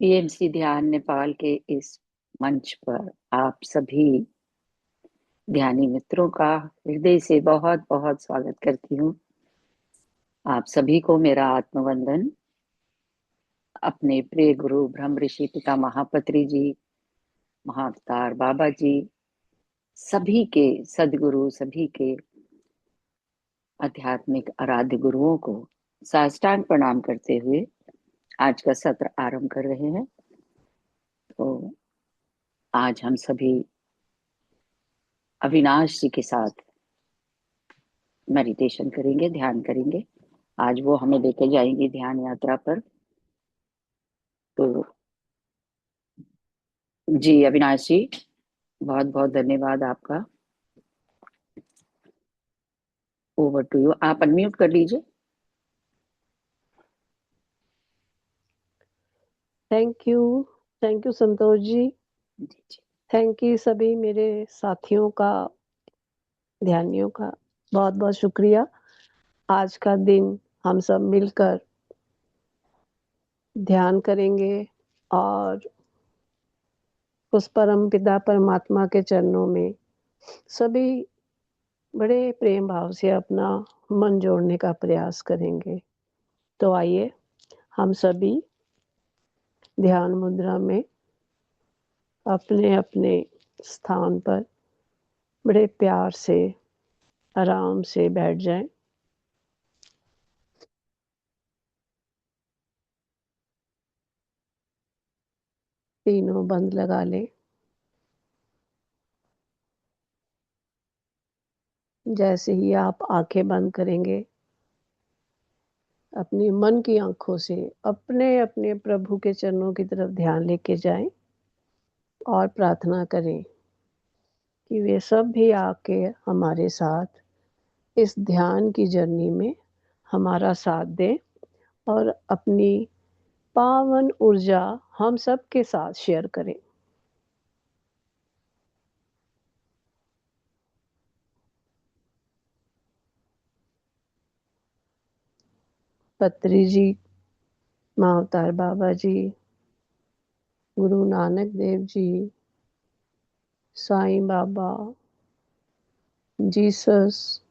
PMC ध्यान नेपाल के इस मंच पर आप सभी ध्यानी मित्रों का हृदय से बहुत बहुत स्वागत करती हूँ। आप सभी को मेरा आत्मवंदन। अपने प्रिय गुरु ब्रह्म ऋषि पिता महापत्री जी, महाअवतार बाबा जी, सभी के सदगुरु, सभी के आध्यात्मिक आराध्य गुरुओं को साष्टांग प्रणाम करते हुए आज का सत्र आरंभ कर रहे हैं। तो आज हम सभी अविनाश जी के साथ मेडिटेशन करेंगे, ध्यान करेंगे। आज वो हमें लेकर जाएंगी ध्यान यात्रा पर। तो जी अविनाश जी, बहुत बहुत धन्यवाद आपका। Over to you. आप अनम्यूट कर लीजिए। Thank you Santosh ji. Thank you सभी मेरे साथियों का, ध्यानियों का बहुत बहुत शुक्रिया। आज का दिन हम सब मिलकर ध्यान करेंगे और उस परम पिता परमात्मा के चरणों में सभी बड़े प्रेम भाव से अपना मन जोड़ने का प्रयास करेंगे। तो आइए हम सभी ध्यान मुद्रा में अपने अपने स्थान पर बड़े प्यार से आराम से बैठ जाएं। तीनों बंद लगा लें। जैसे ही आप आंखें बंद करेंगे, अपनी मन की आंखों से अपने अपने प्रभु के चरणों की तरफ ध्यान लेके जाएं और प्रार्थना करें कि वे सब भी आके हमारे साथ इस ध्यान की जर्नी में हमारा साथ दें और अपनी पावन ऊर्जा हम सब के साथ शेयर करें। पत्री जी, महाअवतार बाबा जी, गुरु नानक देव जी, साईं बाबा, जीसस,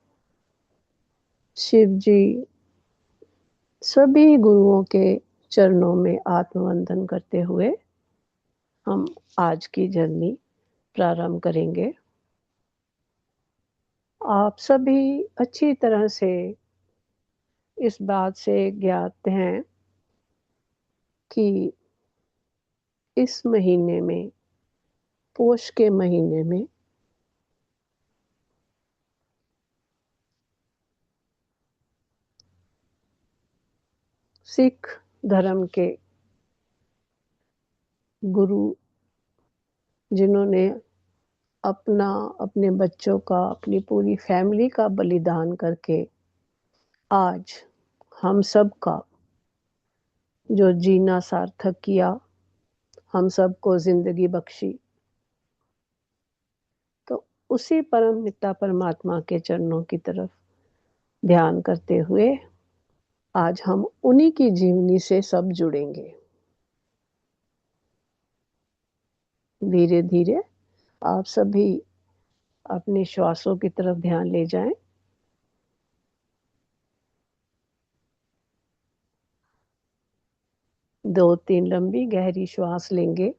शिव जी, सभी गुरुओं के चरणों में आत्मवंदन करते हुए हम आज की जर्नी प्रारंभ करेंगे। आप सभी अच्छी तरह से इस बात से ज्ञात हैं कि इस महीने में, पोष के महीने में, सिख धर्म के गुरु जिन्होंने अपने बच्चों का, अपनी पूरी फैमिली का बलिदान करके आज हम सब का जो जीना सार्थक किया, हम सबको जिंदगी बख्शी, तो उसी परम पिता परमात्मा के चरणों की तरफ ध्यान करते हुए आज हम उन्हीं की जीवनी से सब जुड़ेंगे। धीरे धीरे आप सभी अपने श्वासों की तरफ ध्यान ले जाएं। दो तीन लंबी गहरी श्वास लेंगे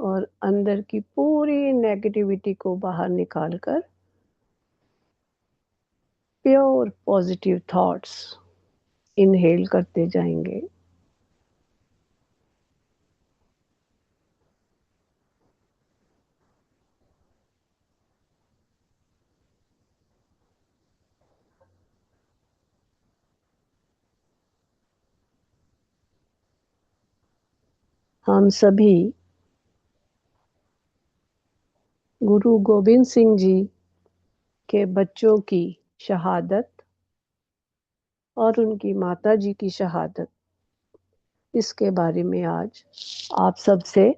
और अंदर की पूरी नेगेटिविटी को बाहर निकालकर प्योर पॉजिटिव थॉट्स इनहेल करते जाएंगे। हम सभी गुरु गोविंद सिंह जी के बच्चों की शहादत और उनकी माता जी की शहादत, इसके बारे में आज आप सबसे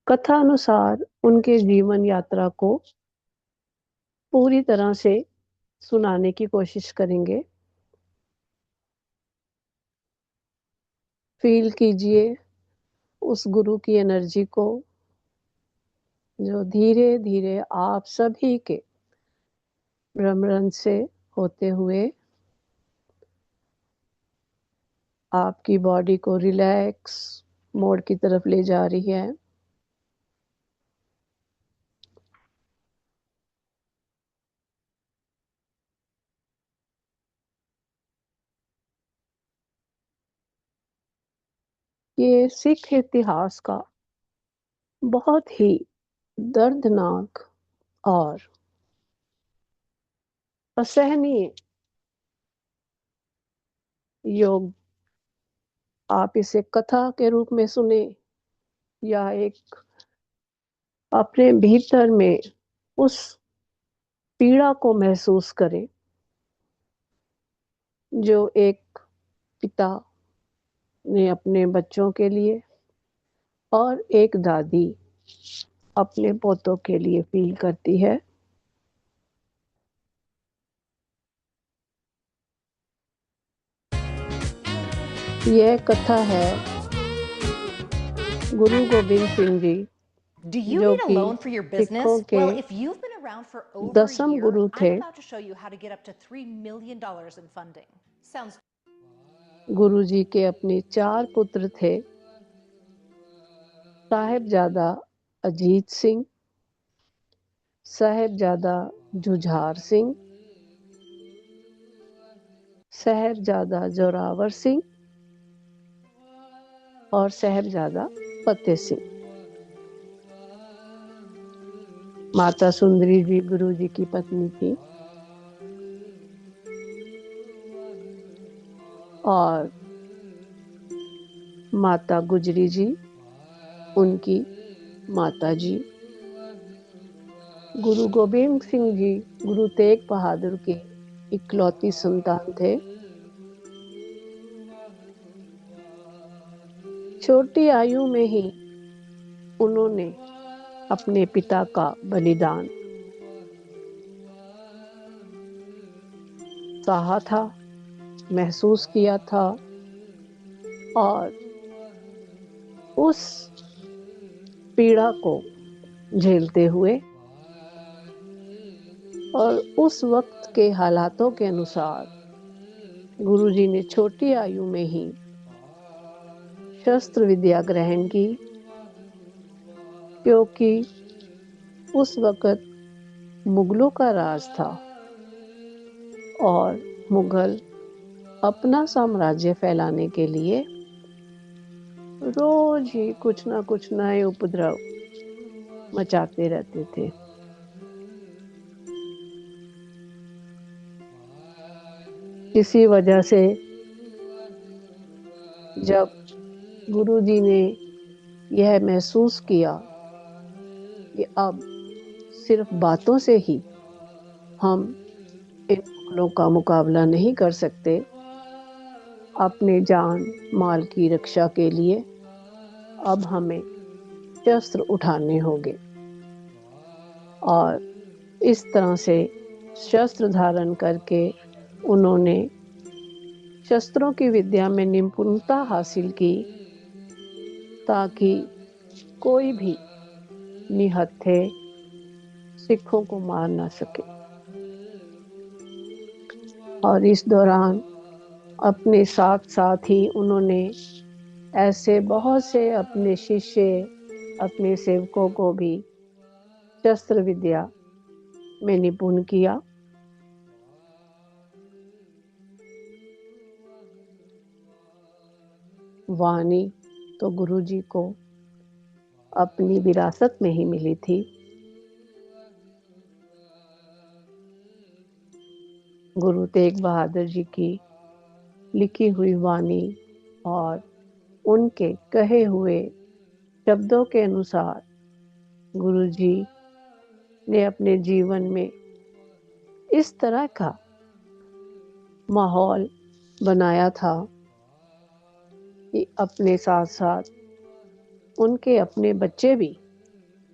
कथा अनुसार उनके जीवन यात्रा को पूरी तरह से सुनाने की कोशिश करेंगे। फील कीजिए उस गुरु की एनर्जी को जो धीरे धीरे आप सभी के ब्रह्मरंध्र से होते हुए आपकी बॉडी को रिलैक्स मोड की तरफ ले जा रही है। ये सिख इतिहास का बहुत ही दर्दनाक और असहनीय योग, आप इसे कथा के रूप में सुने या एक अपने भीतर में उस पीड़ा को महसूस करें जो एक पिता ने अपने बच्चों के लिए और एक दादी अपने पोतों के लिए फील करती है। यह कथा है गुरु गोबिंद सिंह जी, Do you जो need a कि loan for your business? सिखों के Well, if you've been around for over a दसम year, गुरु थे। I'm about to show you how to get up to $3 million in funding. Sounds गुरु जी के अपने 4 पुत्र थे, साहिबजादा अजीत सिंह, साहिबजादा जुझार सिंह, साहिबजादा जोरावर सिंह और साहिबजादा फतेह सिंह। माता सुंदरी जी गुरु जी की पत्नी थी और माता गुजरी जी उनकी माता जी। गुरु गोबिंद सिंह जी गुरु तेग बहादुर के इकलौती संतान थे। छोटी आयु में ही उन्होंने अपने पिता का बलिदान सहा था, महसूस किया था और उस पीड़ा को झेलते हुए और उस वक्त के हालातों के अनुसार गुरुजी ने छोटी आयु में ही शस्त्र विद्या ग्रहण की, क्योंकि उस वक्त मुगलों का राज था और मुगल अपना साम्राज्य फैलाने के लिए रोज ही कुछ ना कुछ नए उपद्रव मचाते रहते थे। इसी वजह से जब गुरुजी ने यह महसूस किया कि अब सिर्फ बातों से ही हम इन मुगलों का मुकाबला नहीं कर सकते, अपने जान माल की रक्षा के लिए अब हमें शस्त्र उठाने होंगे। और इस तरह से शस्त्र धारण करके उन्होंने शस्त्रों की विद्या में निपुणता हासिल की ताकि कोई भी निहत्थे सिखों को मार ना सके। और इस दौरान अपने साथ साथ ही उन्होंने ऐसे बहुत से अपने शिष्य, अपने सेवकों को भी शस्त्र विद्या में निपुण किया। वाणी तो गुरुजी को अपनी विरासत में ही मिली थी। गुरु तेग बहादुर जी की लिखी हुई वाणी और उनके कहे हुए शब्दों के अनुसार गुरुजी ने अपने जीवन में इस तरह का माहौल बनाया था कि अपने साथ साथ उनके अपने बच्चे भी,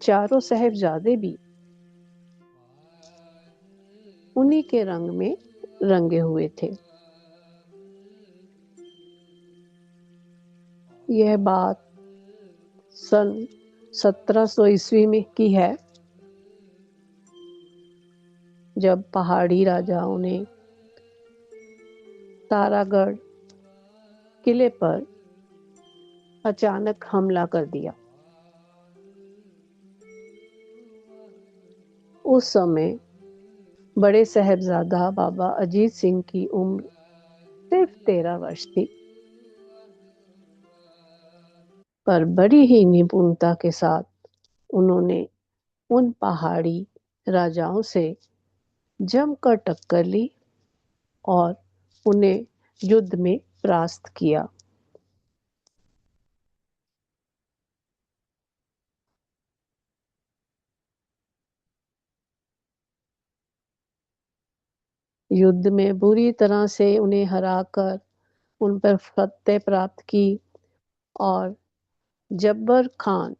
चारों साहिबजादे भी उन्हीं के रंग में रंगे हुए थे। यह बात सन 1700 ईस्वी में की है, जब पहाड़ी राजाओं ने तारागढ़ किले पर अचानक हमला कर दिया। उस समय बड़े साहबजादा बाबा अजीत सिंह की उम्र सिर्फ 13 वर्ष थी, पर बड़ी ही निपुणता के साथ उन्होंने उन पहाड़ी राजाओं से जमकर टक्कर ली और उन्हें युद्ध में परास्त किया। युद्ध में बुरी तरह से उन्हें हराकर उन पर फतह प्राप्त की और जब्बर खान,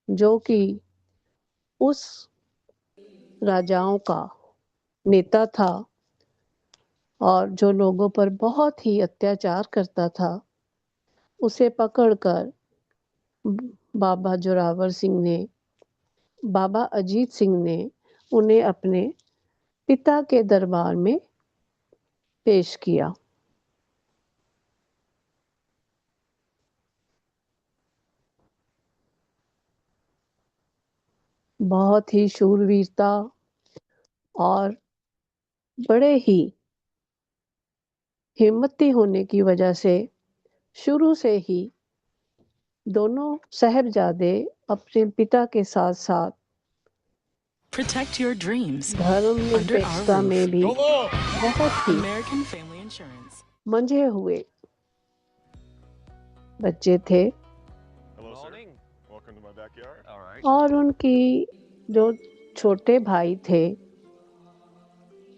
जो कि उस राजाओं का नेता था और जो लोगों पर बहुत ही अत्याचार करता था, उसे पकड़कर बाबा जोरावर सिंह ने, बाबा अजीत सिंह ने उन्हें अपने पिता के दरबार में पेश किया। बहुत ही शूरवीरता और बड़े ही हिम्मती होने की वजह से शुरू से ही दोनों साहबजादे अपने पिता के साथ साथ Protect your dreams under our धर्मनिरपेक्षता में roof. भी बहुत ही American Family Insurance. मंझे हुए बच्चे थे। Hello, sir. Welcome to my backyard. All right. और उनकी जो छोटे भाई थे,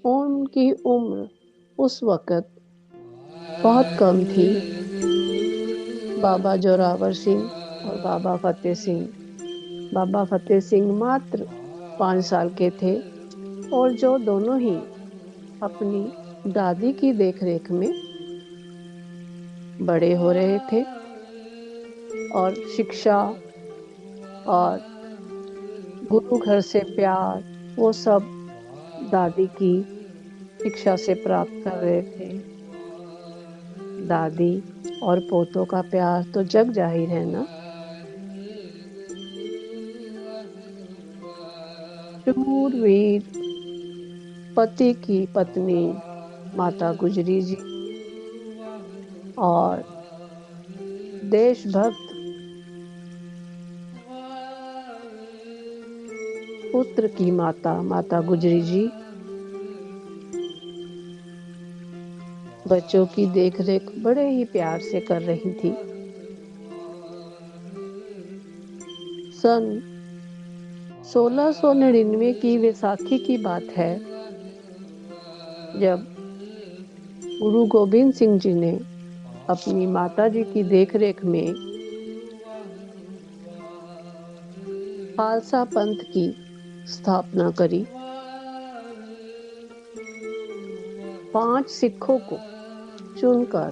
उनकी उम्र उस वक़्त बहुत कम थी। बाबा जोरावर सिंह और बाबा फतेह सिंह। बाबा फतेह सिंह मात्र 5 साल के थे और जो दोनों ही अपनी दादी की देखरेख में बड़े हो रहे थे और शिक्षा और गुरु घर से प्यार, वो सब दादी की शिक्षा से प्राप्त कर रहे थे। दादी और पोतों का प्यार तो जग जाहिर है ना। शूरवीर पति की पत्नी माता गुजरी जी और देशभक्त पुत्र की माता गुजरी जी बच्चों की देखरेख बड़े ही प्यार से कर रही थी। सन 1699 की वैसाखी की बात है, जब गुरु गोबिंद सिंह जी ने अपनी माताजी की देखरेख में खालसा पंथ की स्थापना करी। 5 सिखों को चुनकर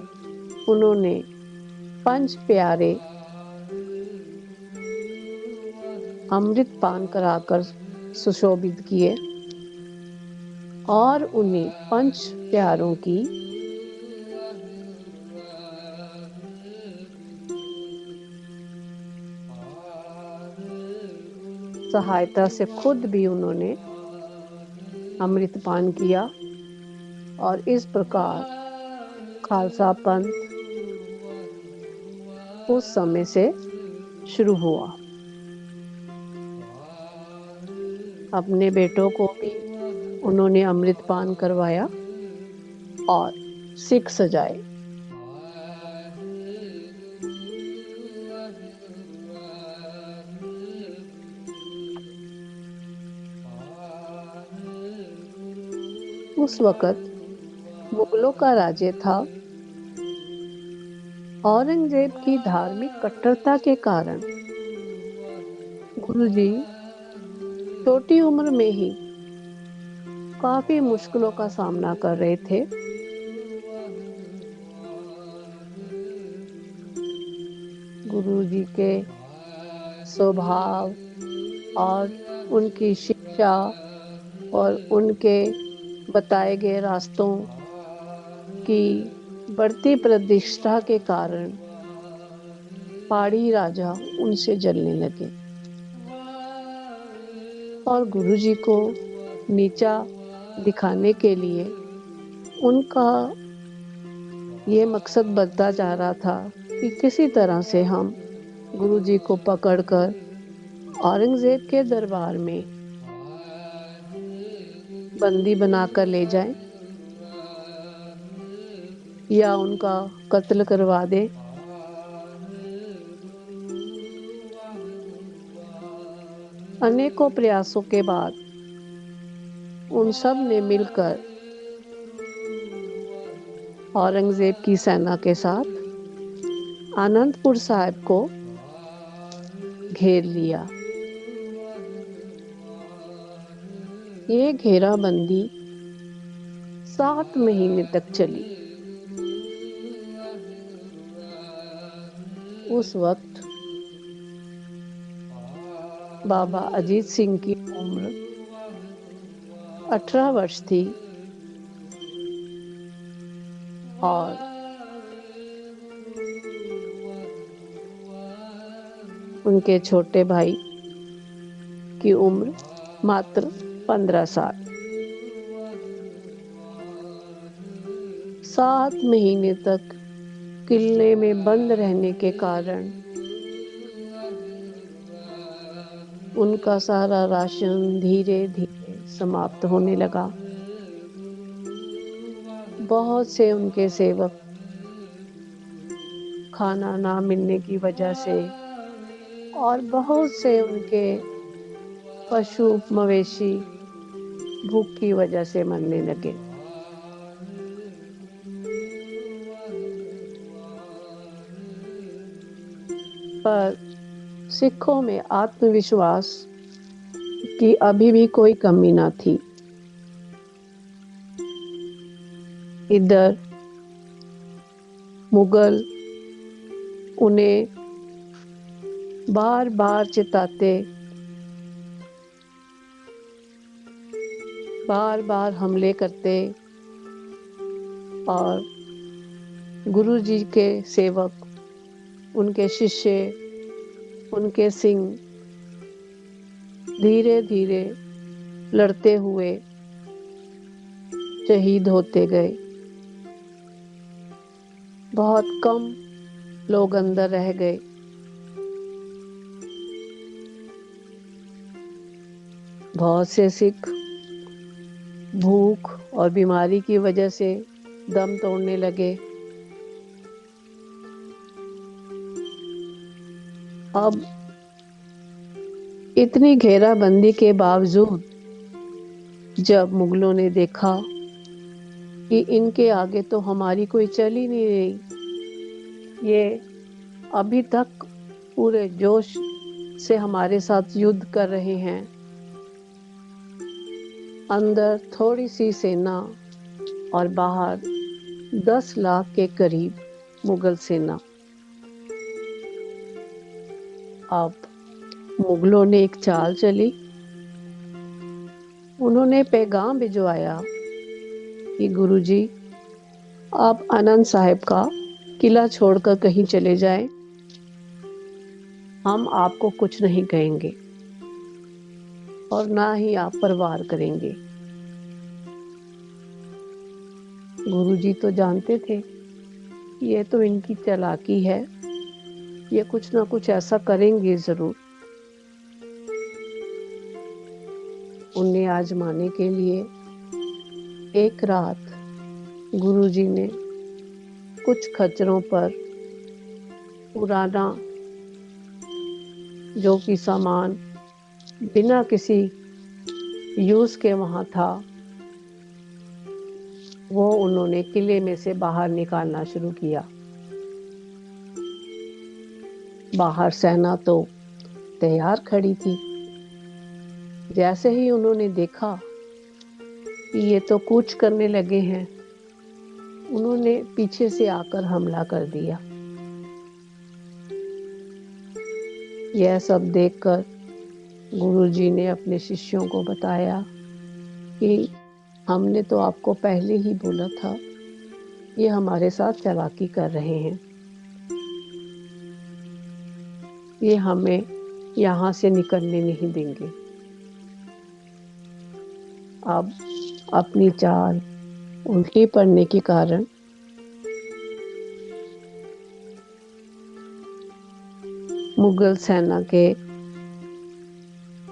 उन्होंने 5 प्यारे अमृत पान कराकर सुशोभित किए और उन्हें 5 प्यारों की सहायता से खुद भी उन्होंने अमृत पान किया और इस प्रकार खालसा पंथ उस समय से शुरू हुआ। अपने बेटों को भी उन्होंने अमृत पान करवाया और सिख सजाए। उस वक़्त मुगलों का राज्य था। औरंगजेब की धार्मिक कट्टरता के कारण गुरुजी छोटी उम्र में ही काफी मुश्किलों का सामना कर रहे थे। गुरुजी के स्वभाव और उनकी शिक्षा और उनके बताए गए रास्तों की बढ़ती प्रतिष्ठा के कारण पहाड़ी राजा उनसे जलने लगे और गुरुजी को नीचा दिखाने के लिए उनका ये मकसद बनता जा रहा था कि किसी तरह से हम गुरुजी को पकड़कर औरंगजेब के दरबार में बंदी बनाकर ले जाएं या उनका कत्ल करवा दें। अनेकों प्रयासों के बाद उन सब ने मिलकर औरंगजेब की सेना के साथ आनंदपुर साहिब को घेर लिया। ये घेराबंदी 7 महीने तक चली। उस वक्त बाबा अजीत सिंह की उम्र 18 वर्ष थी और उनके छोटे भाई की उम्र मात्र 15 साल। 7 महीने तक किले में बंद रहने के कारण उनका सारा राशन धीरे धीरे समाप्त होने लगा। बहुत से उनके सेवक खाना ना मिलने की वजह से और बहुत से उनके पशु मवेशी भूख की वजह से मरने लगे। पर सिखों में आत्मविश्वास की अभी भी कोई कमी ना थी। इधर मुगल उन्हें बार बार चिताते, बार बार हमले करते और गुरुजी के सेवक, उनके शिष्य, उनके सिंह धीरे धीरे लड़ते हुए शहीद होते गए। बहुत कम लोग अंदर रह गए। बहुत से सिख भूख और बीमारी की वजह से दम तोड़ने लगे। अब इतनी घेराबंदी के बावजूद जब मुगलों ने देखा कि इनके आगे तो हमारी कोई चल ही नहीं रही, ये अभी तक पूरे जोश से हमारे साथ युद्ध कर रहे हैं, अंदर थोड़ी सी सेना और बाहर 10 लाख के करीब मुगल सेना। अब मुगलों ने एक चाल चली। उन्होंने पैगाम भिजवाया कि गुरुजी, आप आनंद साहिब का किला छोड़कर कहीं चले जाएं, हम आपको कुछ नहीं कहेंगे और ना ही आप पर वार करेंगे। गुरुजी तो जानते थे ये तो इनकी चालाकी है, ये कुछ ना कुछ ऐसा करेंगे जरूर। उन्हें आजमाने के लिए एक रात गुरुजी ने कुछ खच्चरों पर पुराना जो कि सामान बिना किसी यूज के वहां था, वो उन्होंने किले में से बाहर निकालना शुरू किया। बाहर सेना तो तैयार खड़ी थी। जैसे ही उन्होंने देखा कि ये तो कूच करने लगे हैं, उन्होंने पीछे से आकर हमला कर दिया। यह सब देखकर गुरुजी ने अपने शिष्यों को बताया कि हमने तो आपको पहले ही बोला था, ये हमारे साथ चालाकी कर रहे हैं, ये हमें यहाँ से निकलने नहीं देंगे। अब अपनी चाल उल्टी पड़ने के कारण मुगल सेना के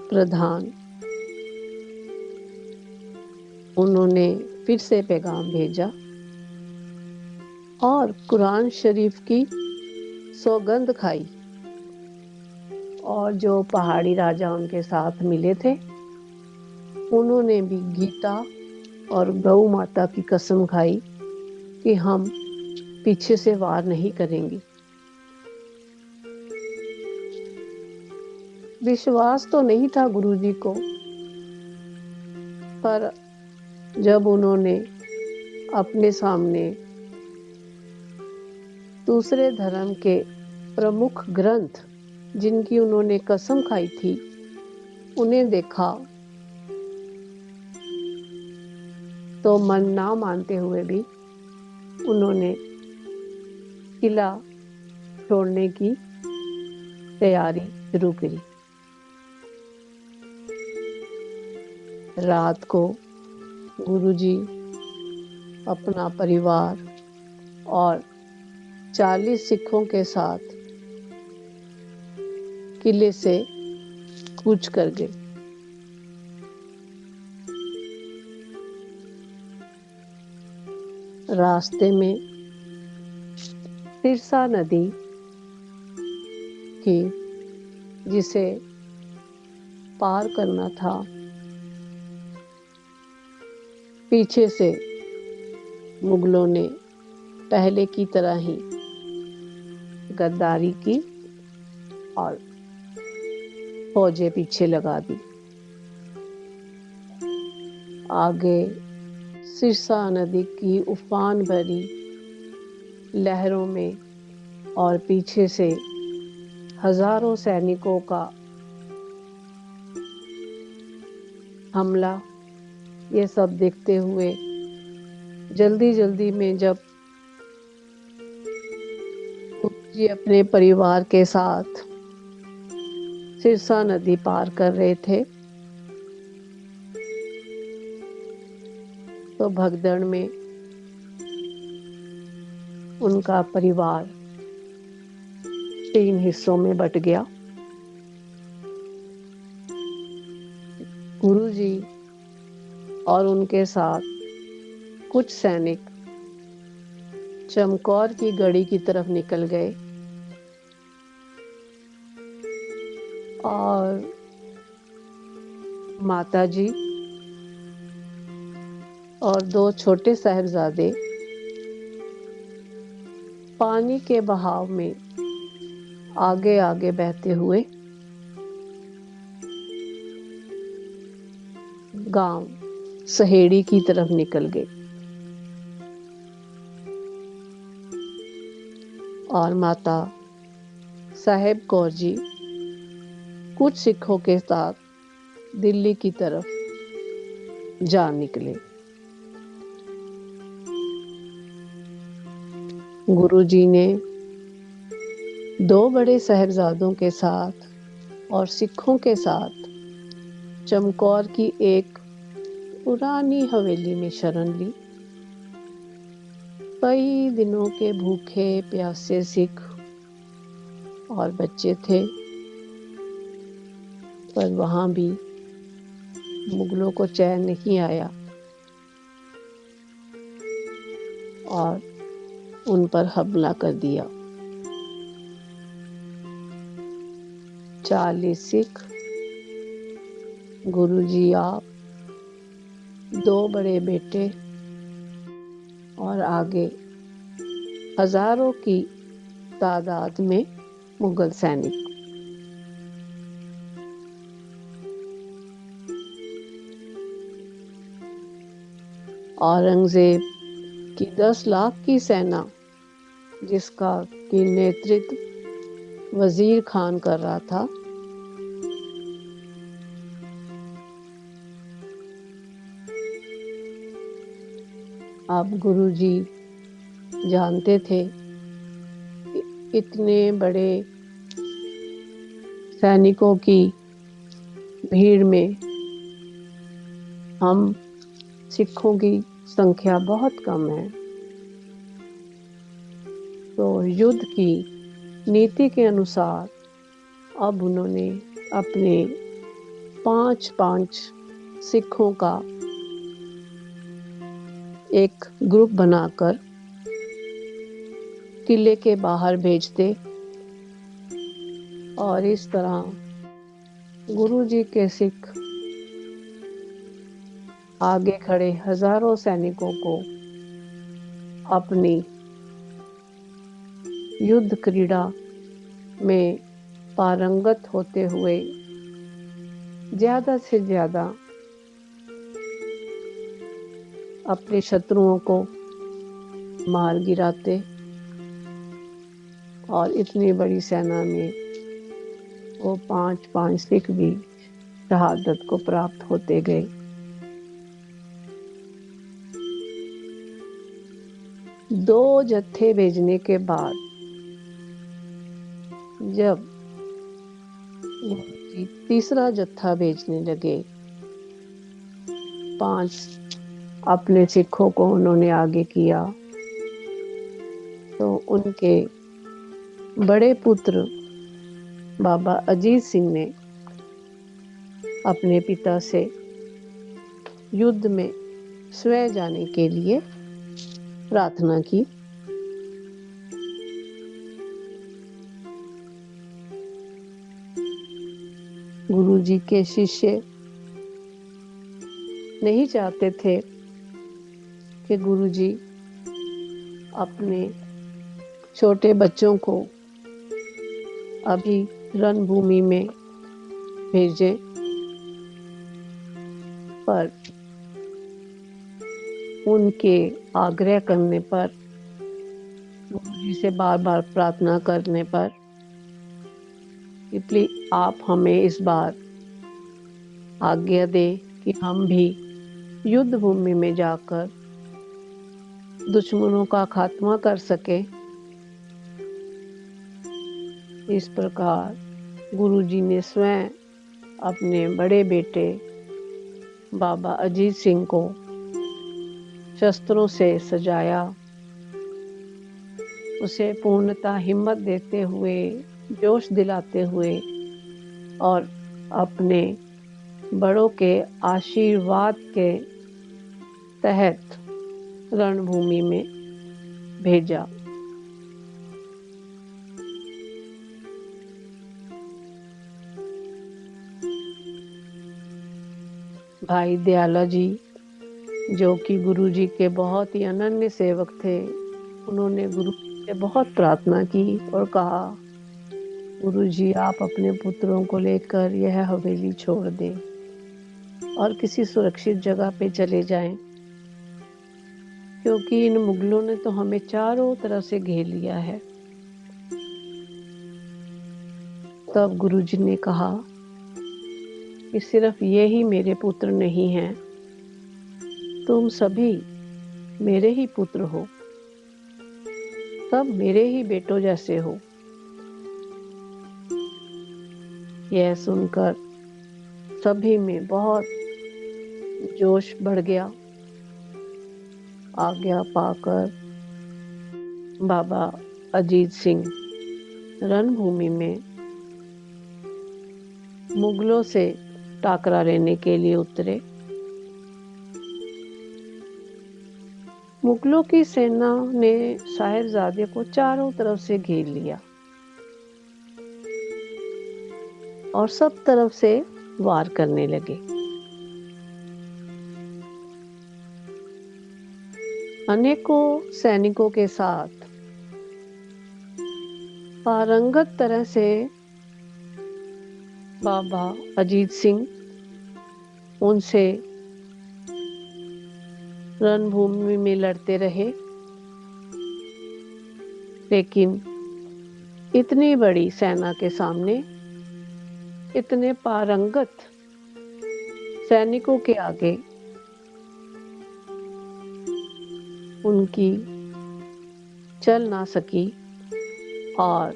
प्रधान उन्होंने फिर से पैगाम भेजा और कुरान शरीफ की सौगंध खाई, और जो पहाड़ी राजा उनके साथ मिले थे उन्होंने भी गीता और गौ माता की कसम खाई कि हम पीछे से वार नहीं करेंगे। विश्वास तो नहीं था गुरुजी को, पर जब उन्होंने अपने सामने दूसरे धर्म के प्रमुख ग्रंथ जिनकी उन्होंने कसम खाई थी उन्हें देखा, तो मन ना मानते हुए भी उन्होंने किला छोड़ने की तैयारी शुरू करी। रात को गुरुजी अपना परिवार और 40 सिखों के साथ किले से कूच कर गए। रास्ते में सिरसा नदी की जिसे पार करना था, पीछे से मुगलों ने पहले की तरह ही गद्दारी की और फौजें पीछे लगा दी। आगे सिरसा नदी की उफान भरी लहरों में और पीछे से हजारों सैनिकों का हमला, ये सब देखते हुए जल्दी जल्दी में जब जी अपने परिवार के साथ सिरसा नदी पार कर रहे थे, तो भगदड़ में उनका परिवार 3 हिस्सों में बट गया। गुरुजी और उनके साथ कुछ सैनिक चमकौर की गढ़ी की तरफ निकल गए और माताजी और 2 छोटे साहिबजादे पानी के बहाव में आगे आगे बहते हुए गांव सहेड़ी की तरफ निकल गए और माता साहेब कौर जी कुछ सिखों के साथ दिल्ली की तरफ जा निकले। गुरुजी ने 2 बड़े साहिबजादों के साथ और सिखों के साथ चमकौर की एक पुरानी हवेली में शरण ली। कई दिनों के भूखे प्यासे सिख और बच्चे थे, पर वहां भी मुगलों को चैन नहीं आया और उन पर हमला कर दिया। 40 सिख, गुरुजी आप, 2 बड़े बेटे और आगे हजारों की तादाद में मुगल सैनिक। औरंगजेब की 10 लाख की सेना, जिसका की नेतृत्व वजीर खान कर रहा था, अब गुरुजी जानते थे कि इतने बड़े सैनिकों की भीड़ में हम सिखों की संख्या बहुत कम है, तो युद्ध की नीति के अनुसार अब उन्होंने अपने 5-5 सिखों का एक ग्रुप बनाकर किले के बाहर भेजते और इस तरह गुरुजी के सिख आगे खड़े हजारों सैनिकों को अपनी युद्ध क्रीड़ा में पारंगत होते हुए ज्यादा से ज्यादा अपने शत्रुओं को मार गिराते और इतनी बड़ी सेना में वो 5-5 सिख भी शहादत को प्राप्त होते गए। दो जत्थे भेजने के बाद जब तीसरा जत्था भेजने लगे, 5 अपने सिखों को उन्होंने आगे किया, तो उनके बड़े पुत्र बाबा अजीत सिंह ने अपने पिता से युद्ध में स्वयं जाने के लिए प्रार्थना की। गुरुजी के शिष्य नहीं चाहते थे कि गुरुजी अपने छोटे बच्चों को अभी रणभूमि में भेजें, पर उनके आग्रह करने पर, गुरुजी से बार बार प्रार्थना करने पर कि प्लीज आप हमें इस बार आज्ञा दें कि हम भी युद्ध भूमि में जाकर दुश्मनों का खात्मा कर सके। इस प्रकार गुरुजी ने स्वयं अपने बड़े बेटे बाबा अजीत सिंह को शस्त्रों से सजाया, उसे पूर्णतः हिम्मत देते हुए, जोश दिलाते हुए और अपने बड़ों के आशीर्वाद के तहत रणभूमि में भेजा। भाई दयाला जी, जो कि गुरुजी के बहुत ही अनन्य सेवक थे, उन्होंने गुरु से बहुत प्रार्थना की और कहा, गुरुजी आप अपने पुत्रों को लेकर यह हवेली छोड़ दें और किसी सुरक्षित जगह पे चले जाएं, क्योंकि इन मुगलों ने तो हमें चारों तरफ से घेर लिया है। तब गुरुजी ने कहा कि सिर्फ ये ही मेरे पुत्र नहीं हैं, तुम सभी मेरे ही पुत्र हो, सब मेरे ही बेटों जैसे हो। यह सुनकर सभी में बहुत जोश बढ़ गया। आज्ञा पाकर बाबा अजीत सिंह रणभूमि में मुगलों से टाकरा लेने के लिए उतरे। मुगलों की सेना ने साहिबजादे को चारों तरफ से घेर लिया और सब तरफ से वार करने लगे। अनेकों सैनिकों के साथ पारंगत तरह से बाबा अजीत सिंह उनसे रणभूमि में लड़ते रहे, लेकिन इतनी बड़ी सेना के सामने इतने पारंगत सैनिकों के आगे उनकी चल ना सकी और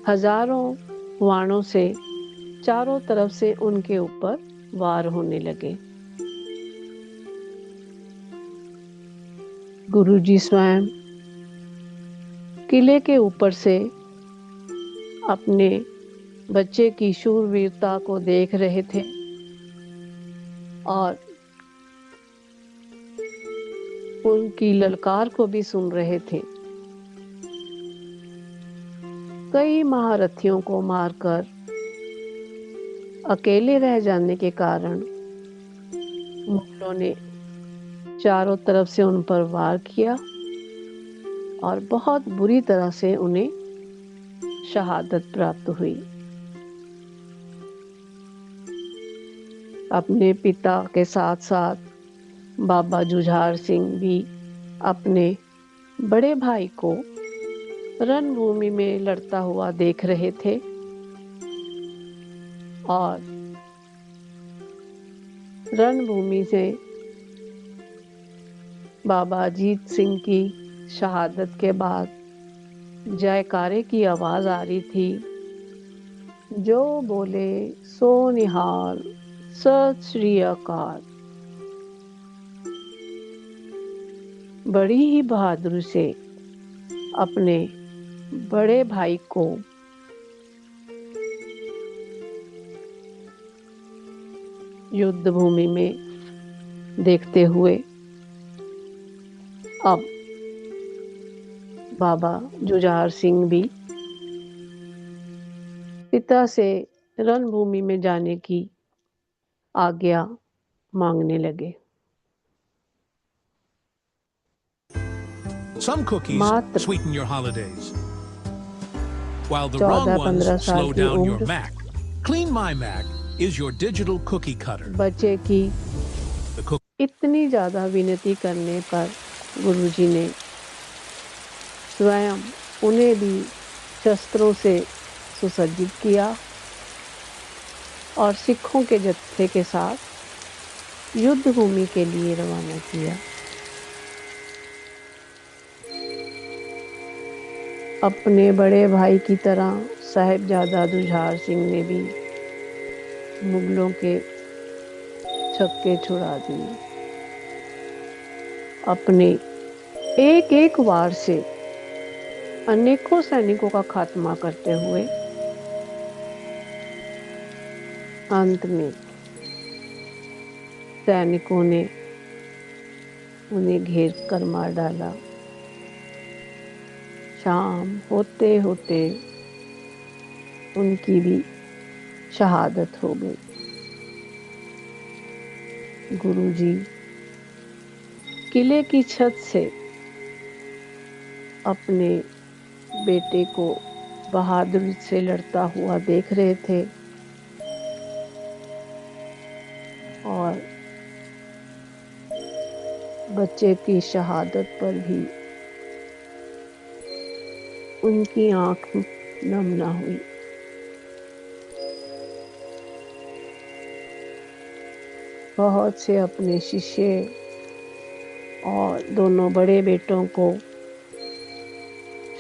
हजारों वाणों से चारों तरफ से उनके ऊपर वार होने लगे। गुरुजी स्वयं किले के ऊपर से अपने बच्चे की शूरवीरता को देख रहे थे और उनकी ललकार को भी सुन रहे थे। कई महारथियों को मारकर अकेले रह जाने के कारण मुगलों ने चारों तरफ से उन पर वार किया और बहुत बुरी तरह से उन्हें शहादत प्राप्त हुई। अपने पिता के साथ साथ बाबा जुझार सिंह भी अपने बड़े भाई को रणभूमि में लड़ता हुआ देख रहे थे और रणभूमि से बाबा अजीत सिंह की शहादत के बाद जयकारे की आवाज आ रही थी, जो बोले सो निहाल, सत श्री अकाल। बड़ी ही बहादुरी से अपने बड़े भाई को युद्ध भूमि में देखते हुए अब बाबा जुझार सिंह भी पिता से रणभूमि में जाने की आज्ञा मांगने लगे। Some cookies मात्र sweeten your holidays, while the 14-15 wrong ones साल slow की down your उम्र Mac. Clean My Mac is your digital cookie cutter. बच्चे की The cook इतनी ज्यादा विनती करने पर गुरुजी ने स्वयं उन्हें भी शस्त्रों से सुसज्जित किया और सिखों के जत्थे के साथ युद्ध भूमि के लिए रवाना किया। अपने बड़े भाई की तरह साहिबजादा जुझार सिंह ने भी मुगलों के छक्के छुड़ा दिए। अपने एक एक वार से अनेकों सैनिकों का खात्मा करते हुए अंत में सैनिकों ने उन्हें घेर कर मार डाला। शाम होते होते उनकी भी शहादत हो गई। गुरुजी किले की छत से अपने बेटे को बहादुरी से लड़ता हुआ देख रहे थे और बच्चे की शहादत पर भी उनकी आंख नम ना हुई। बहुत से अपने शिष्य और दोनों बड़े बेटों को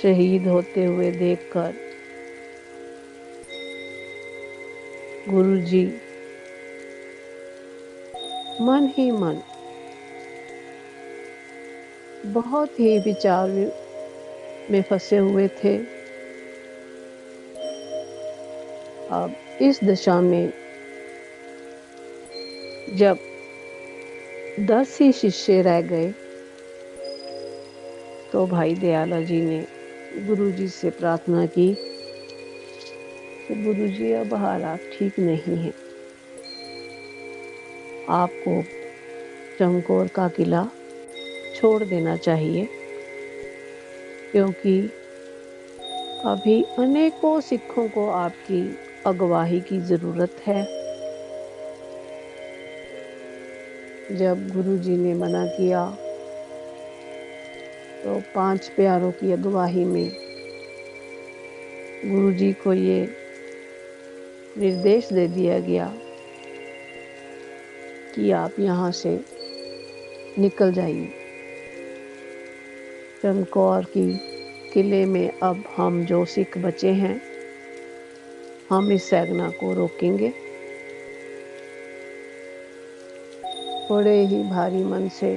शहीद होते हुए देखकर गुरुजी मन ही मन बहुत ही विचार में फंसे हुए थे। अब इस दशा में जब 10 ही शिष्य रह गए तो भाई दयाला जी ने गुरुजी से प्रार्थना की कि गुरुजी अब हालात ठीक नहीं है, आपको चमकौर का किला छोड़ देना चाहिए, क्योंकि अभी अनेकों सिखों को आपकी अगवाई की जरूरत है। जब गुरुजी ने मना किया तो 5 प्यारों की अगुवाई में गुरुजी को ये निर्देश दे दिया गया कि आप यहाँ से निकल जाइए। चमकौर की किले में अब हम जो सिख बचे हैं, हम इस सेना को रोकेंगे। बड़े ही भारी मन से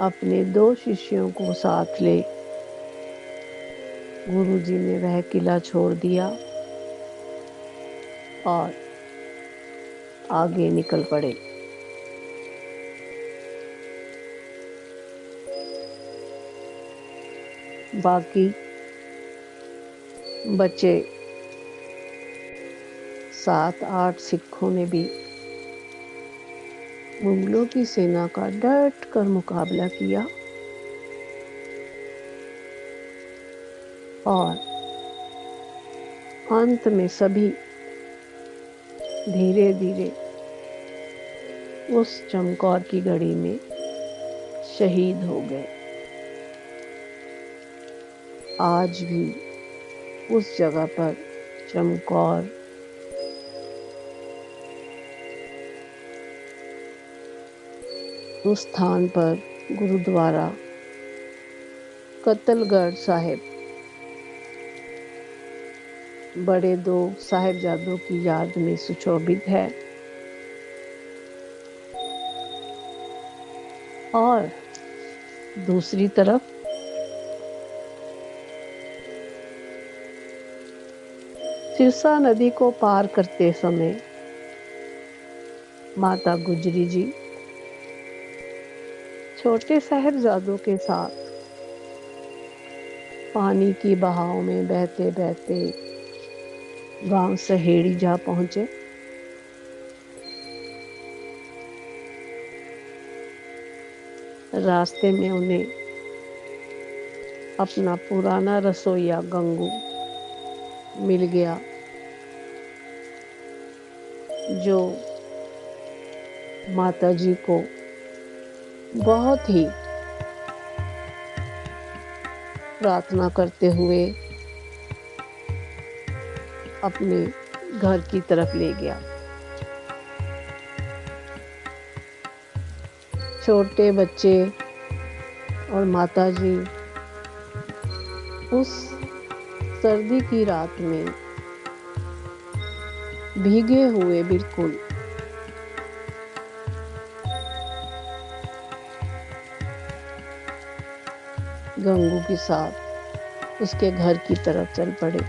अपने 2 शिष्यों को साथ ले गुरुजी ने वह किला छोड़ दिया और आगे निकल पड़े। बाकी बचे 7-8 सिखों ने भी मुगलों की सेना का डट कर मुकाबला किया और अंत में सभी धीरे धीरे उस चमकौर की गढ़ी में शहीद हो गए। आज भी उस जगह पर चमकौर उस स्थान पर गुरुद्वारा कत्लगढ़ साहिब बड़े 2 साहिबजादों की याद में सुशोभित है और दूसरी तरफ सिरसा नदी को पार करते समय माता गुजरी जी छोटे साहिबजादों के साथ पानी की बहाव में बहते बहते गांव सहेड़ी जा पहुंचे। रास्ते में उन्हें अपना पुराना रसोइया गंगू मिल गया, जो माता जी को बहुत ही प्रार्थना करते हुए अपने घर की तरफ ले गया। छोटे बच्चे और माताजी उस सर्दी की रात में भीगे हुए बिल्कुल गंगू के साथ उसके घर की तरफ चल पड़े।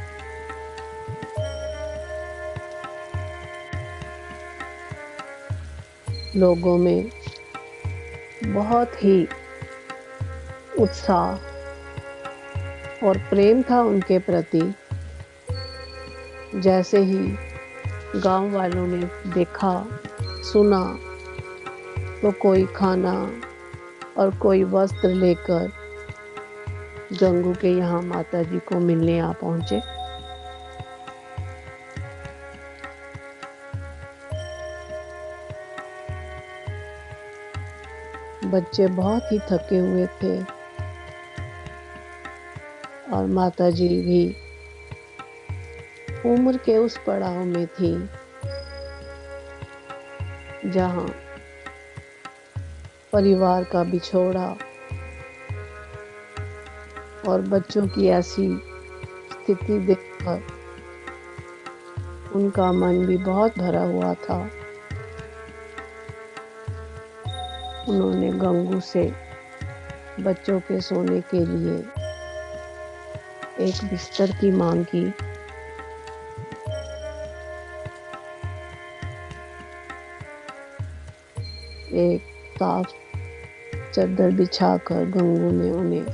लोगों में बहुत ही उत्साह और प्रेम था उनके प्रति। जैसे ही गांव वालों ने देखा सुना तो कोई खाना और कोई वस्त्र लेकर गंगू के यहाँ माता जी को मिलने आ पहुंचे। बच्चे बहुत ही थके हुए थे और माता जी भी उम्र के उस पड़ाव में थी जहाँ परिवार का बिछोड़ा और बच्चों की ऐसी स्थिति देखकर उनका मन भी बहुत भरा हुआ था। उन्होंने गंगू से बच्चों के सोने के लिए एक बिस्तर की मांग की। एक साफ चादर बिछाकर गंगू ने उन्हें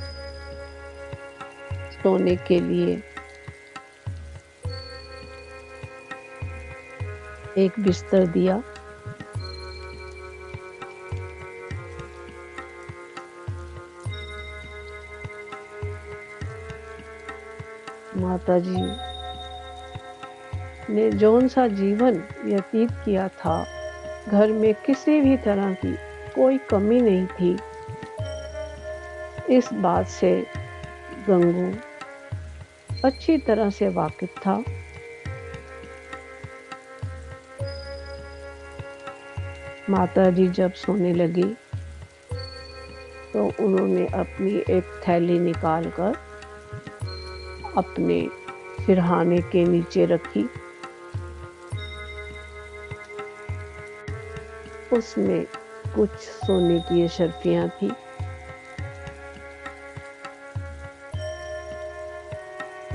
सोने के लिए एक बिस्तर दिया। माताजी ने जौन सा जीवन व्यतीत किया था घर में किसी भी तरह की कोई कमी नहीं थी। इस बात से गंगू अच्छी तरह से वाकिफ था। माताजी जब सोने लगी तो उन्होंने अपनी एक थैली निकालकर अपने सिरहाने के नीचे रखी। उसमें कुछ सोने की अशर्फियां थी।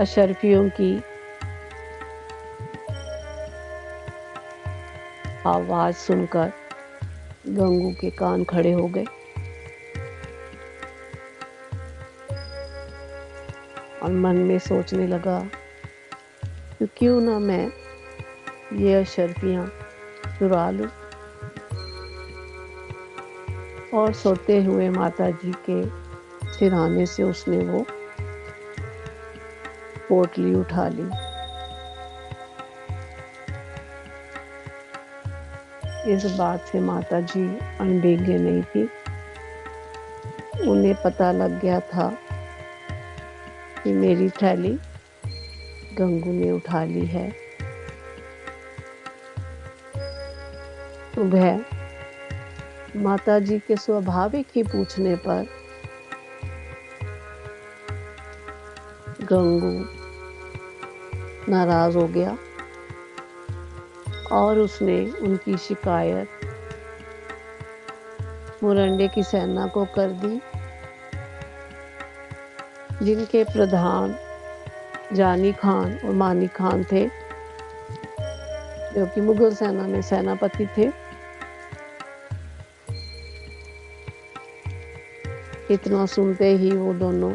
अशर्फियों की आवाज सुनकर गंगू के कान खड़े हो गए और मन में सोचने लगा कि क्यों ना मैं ये अशर्फियां चुरा लूं। और सोते हुए माताजी के सिरहाने से उसने वो पोटली उठा ली। इस बात से माताजी अनभिज्ञ नहीं थी। उन्हें पता लग गया था कि मेरी थैली गंगू ने उठा ली है। सुबह माताजी के स्वाभाविक ही पूछने पर गंगू नाराज हो गया और उसने उनकी शिकायत मुरंडे की सेना को कर दी, जिनके प्रधान जानी खान और मानी खान थे, जो कि मुगल सेना में सेनापति थे। इतना सुनते ही वो दोनों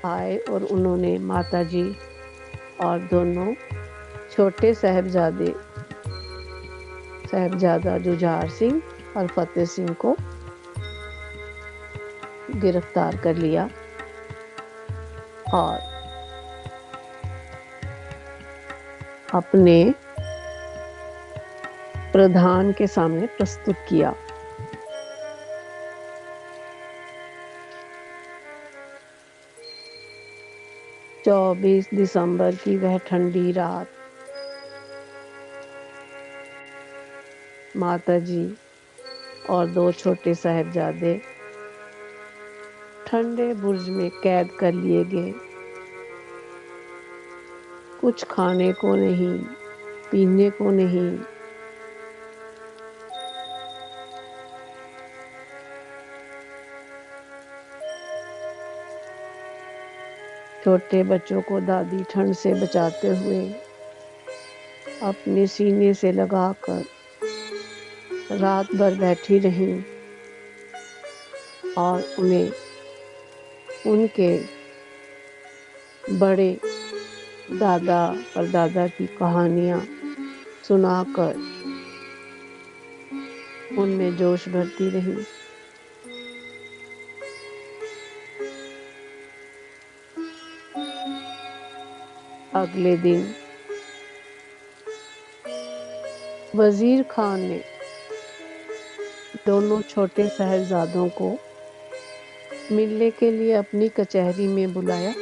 आए और उन्होंने माताजी और दोनों छोटे साहबजादा जुझार सिंह और फतेह सिंह को गिरफ्तार कर लिया और अपने प्रधान के सामने प्रस्तुत किया। चौबीस दिसंबर की वह ठंडी रात माताजी और दो छोटे साहबजादे ठंडे बुर्ज में कैद कर लिए गए। कुछ खाने को नहीं, पीने को नहीं। छोटे बच्चों को दादी ठंड से बचाते हुए अपने सीने से लगाकर रात भर बैठी रहीं और उन्हें उनके बड़े दादा परदादा की कहानियाँ सुनाकर उनमें जोश भरती रहीं। अगले दिन वजीर खान ने दोनों छोटे साहबजादों को मिलने के लिए अपनी कचहरी में बुलाया।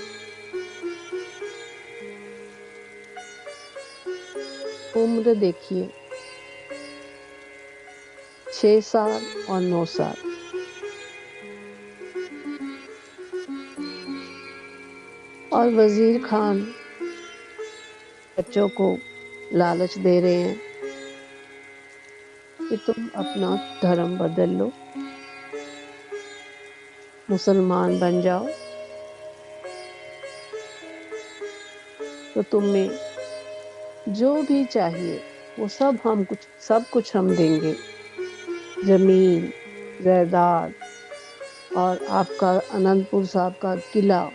उम्र देखिए, 6 साल और 9 साल। और वजीर खान बच्चों को लालच दे रहे हैं कि तुम अपना धर्म बदल लो, मुसलमान बन जाओ, तो तुम्हें जो भी चाहिए वो सब कुछ हम देंगे। जमीन, जायदाद और आपका अनंतपुर साहब का किला,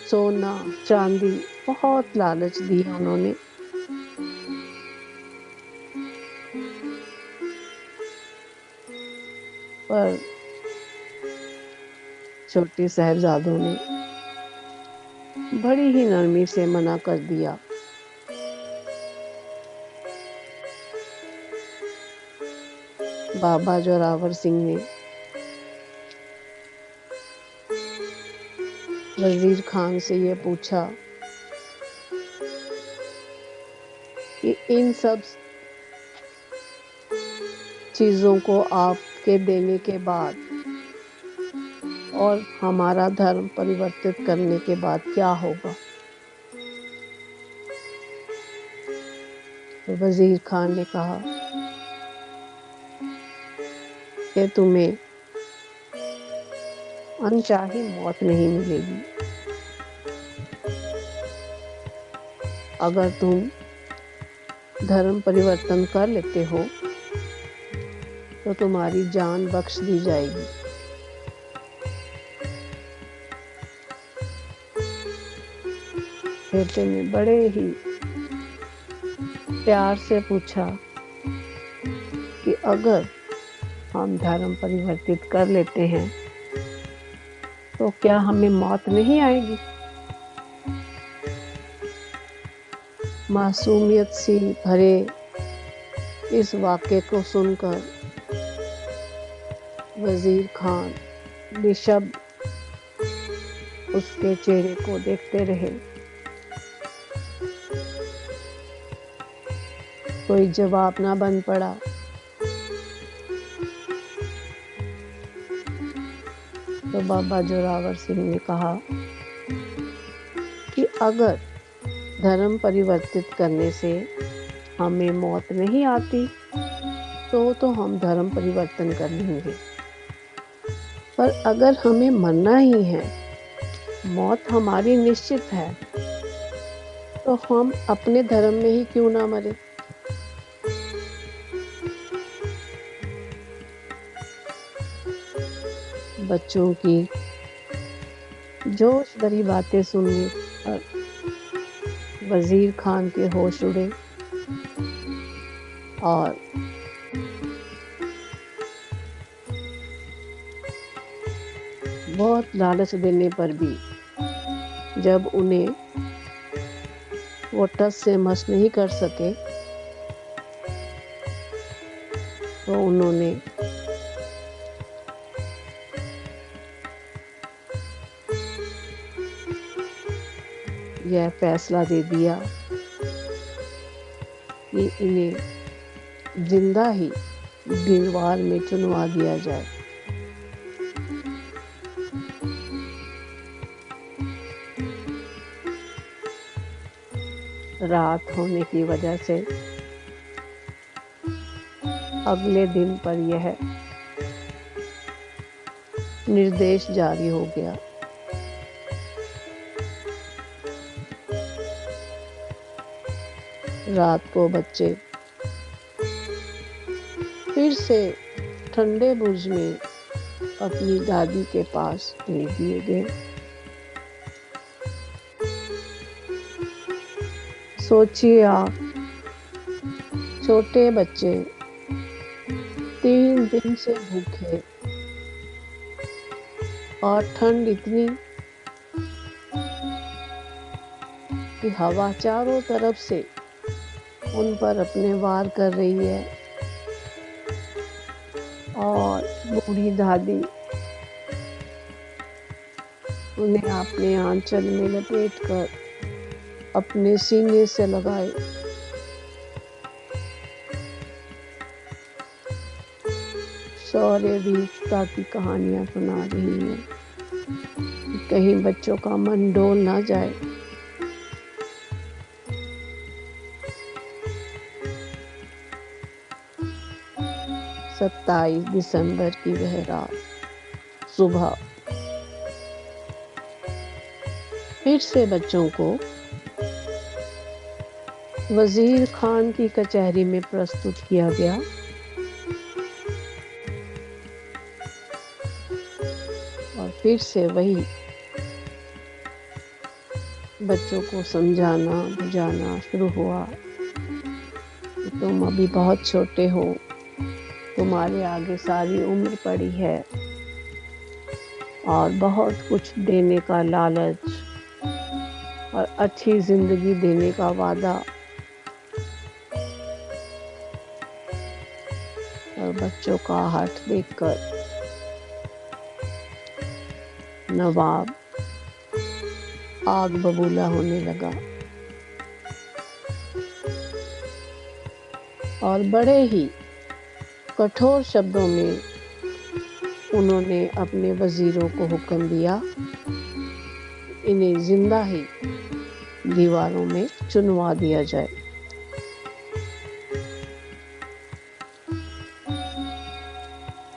सोना चांदी, बहुत लालच दिया उन्होंने। पर छोटे साहबजादों ने बड़ी ही नरमी से मना कर दिया बाबा जोरावर सिंह ने वजीर खान से ये पूछा कि इन सब चीजों को आपके देने के बाद और हमारा धर्म परिवर्तित करने के बाद क्या होगा। तो वजीर खान ने कहा कि तुम्हें अनचाही मौत नहीं मिलेगी। अगर तुम धर्म परिवर्तन कर लेते हो तो तुम्हारी जान बख्श दी जाएगी। बेटे ने बड़े ही प्यार से पूछा कि अगर हम धर्म परिवर्तित कर लेते हैं तो क्या हमें मौत नहीं आएगी। मासूमियत सी भरे इस वाक्य को सुनकर वजीर खान निशब्द उसके चेहरे को देखते रहे। कोई जवाब ना बन पड़ा। तो बाबा जोरावर सिंह ने कहा कि अगर धर्म परिवर्तित करने से हमें मौत नहीं आती तो हम धर्म परिवर्तन कर लेंगे, पर अगर हमें मरना ही है, मौत हमारी निश्चित है, तो हम अपने धर्म में ही क्यों ना मरे। बच्चों की जोश भरी बातें सुनने पर वजीर खान के होश उड़े और बहुत लालच देने पर भी जब उन्हें वो टस से मस नहीं कर सके तो उन्होंने यह फैसला दे दिया कि इन्हें जिंदा ही दीवार में चुनवा दिया जाए। रात होने की वजह से अगले दिन पर यह निर्देश जारी हो गया। रात को बच्चे फिर से ठंडे बुर्ज में अपनी दादी के पास भेज दिए गए। सोचिए आप, छोटे बच्चे 3 दिन से भूखे और ठंड इतनी कि हवा चारों तरफ से उन पर अपने वार कर रही है और बूढ़ी दादी उन्हें अपने आंचल में लपेटकर अपने सीने से लगाए शौर्य वीरता की कहानियां सुना रही हैं। कहीं बच्चों का मन डोल ना जाए। सत्ताईस दिसंबर की वह रात सुबह फिर से बच्चों को वजीर खान की कचहरी में प्रस्तुत किया गया। और फिर से वही बच्चों को समझाना बुझाना शुरू हुआ कि तुम अभी बहुत छोटे हो, तुम्हारे आगे सारी उम्र पड़ी है और बहुत कुछ देने का लालच और अच्छी जिंदगी देने का वादा और बच्चों का हठ देखकर नवाब आग बबूला होने लगा और बड़े ही कठोर शब्दों में उन्होंने अपने वजीरों को हुक्म दिया, इन्हें जिंदा ही दीवारों में चुनवा दिया जाए।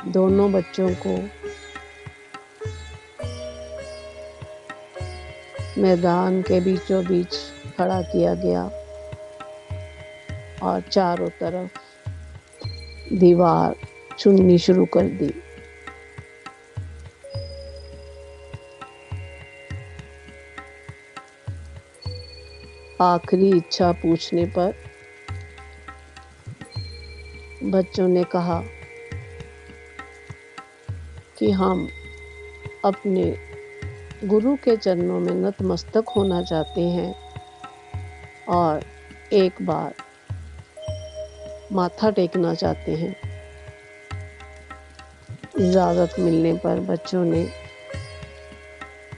दोनों बच्चों को मैदान के बीचों बीच खड़ा किया गया और चारों तरफ दीवार चुननी शुरू कर दी। आखिरी इच्छा पूछने पर बच्चों ने कहा कि हम अपने गुरु के चरणों में नतमस्तक होना चाहते हैं और एक बार माथा टेकना चाहते हैं। इजाज़त मिलने पर बच्चों ने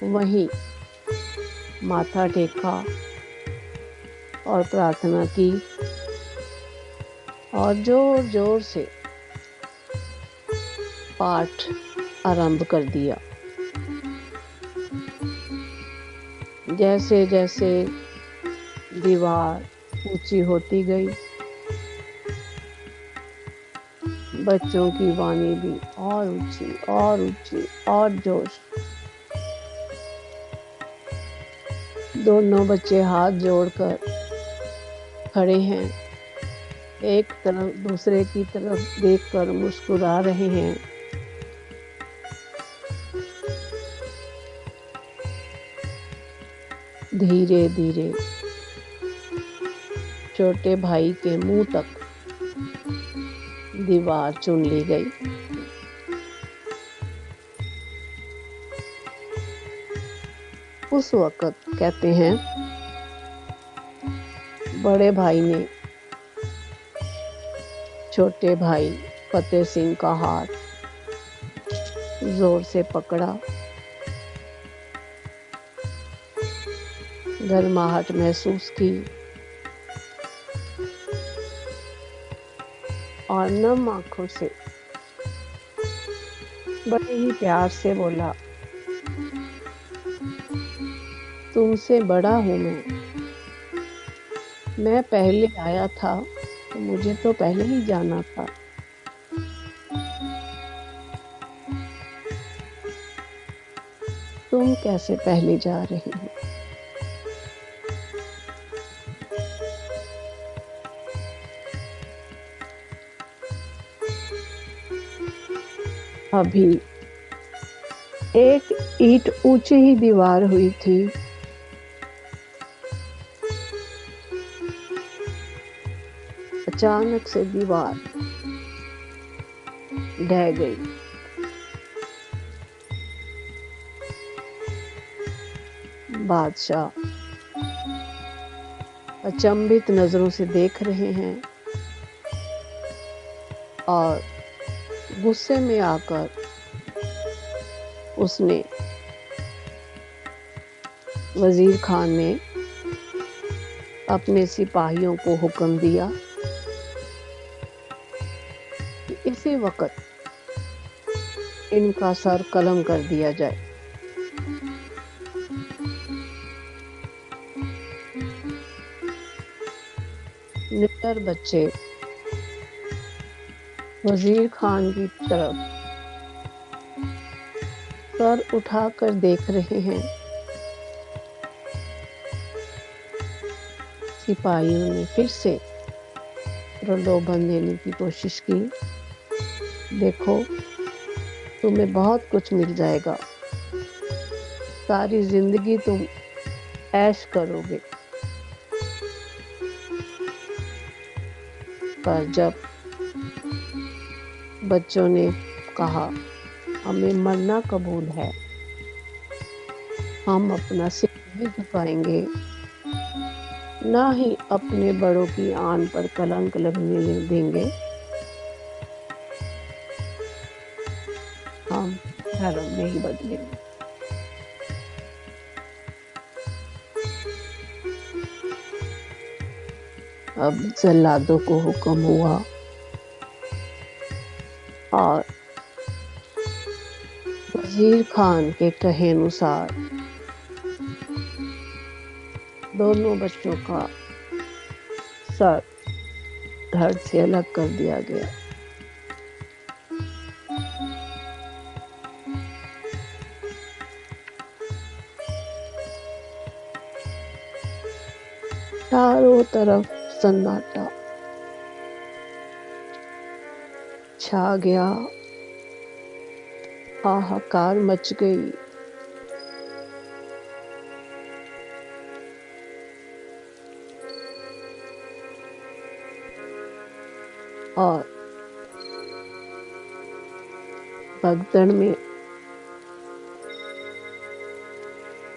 वहीं माथा टेका और प्रार्थना की और जोर जोर से पाठ आरंभ कर दिया। जैसे जैसे दीवार ऊंची होती गई, बच्चों की वाणी भी और ऊंची और जोश। दोनों बच्चे हाथ जोड़कर खड़े हैं, एक तरफ दूसरे की तरफ देखकर मुस्कुरा रहे हैं। धीरे धीरे छोटे भाई के मुंह तक दीवार चुन ली गई। उस वक़्त कहते हैं बड़े भाई ने छोटे भाई फतेह सिंह का हाथ जोर से पकड़ा, गर्माहट महसूस की और नम आंखों से बड़े ही प्यार से बोला, तुमसे बड़ा हूँ मैं पहले आया था तो मुझे तो पहले ही जाना था। तुम कैसे पहले जा रही हो? अभी एक ईंट ऊंची ही दीवार हुई थी। अचानक से दीवार ढह गई। बादशाह अचंभित नजरों से देख रहे हैं और गुस्से में आकर उसने वजीर खान ने अपने सिपाहियों को हुक्म दिया कि इसी वक्त इनका सर कलम कर दिया जाए। निडर बच्चे वजीर खान की तरफ सर उठाकर देख रहे हैं। सिपाहियों ने फिर से प्रलोभन देने की कोशिश की, देखो तुम्हें बहुत कुछ मिल जाएगा, सारी जिंदगी तुम ऐश करोगे। पर जब बच्चों ने कहा हमें मरना कबूल है, हम अपना सिर नहीं झुकाएंगे, ना ही अपने बड़ों की आन पर कलंक लगने देंगे, धर्म नहीं बदलेंगे। अब जल्लादों को हुक्म हुआ और वजीर खान के कहे अनुसार दोनों बच्चों का सर धड़ से अलग कर दिया गया। चारों तरफ सन्नाटा छा गया, हाहाकार मच गई। और भगदड़ में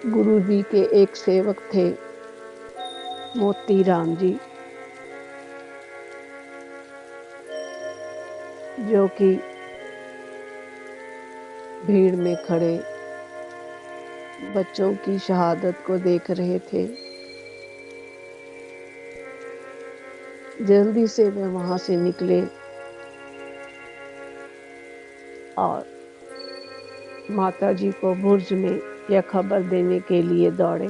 गुरुजी के एक सेवक थे, मोती राम जी, जो कि भीड़ में खड़े बच्चों की शहादत को देख रहे थे। जल्दी से वे वहां से निकले और माता जी को बुर्ज में यह खबर देने के लिए दौड़े।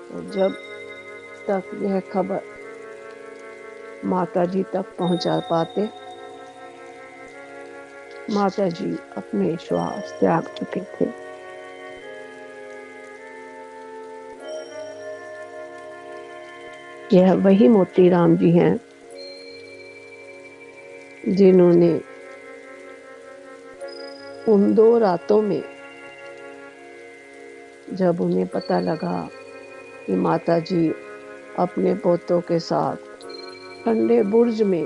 तो जब तक यह खबर माता जी तक पहुंचा पाते, माता जी अपने श्वास त्याग चुके थे। यह वही मोती राम जी हैं जिन्होंने उन 2 रातों में, जब उन्हें पता लगा कि माता जी अपने पोतों के साथ ठंडे बुर्ज में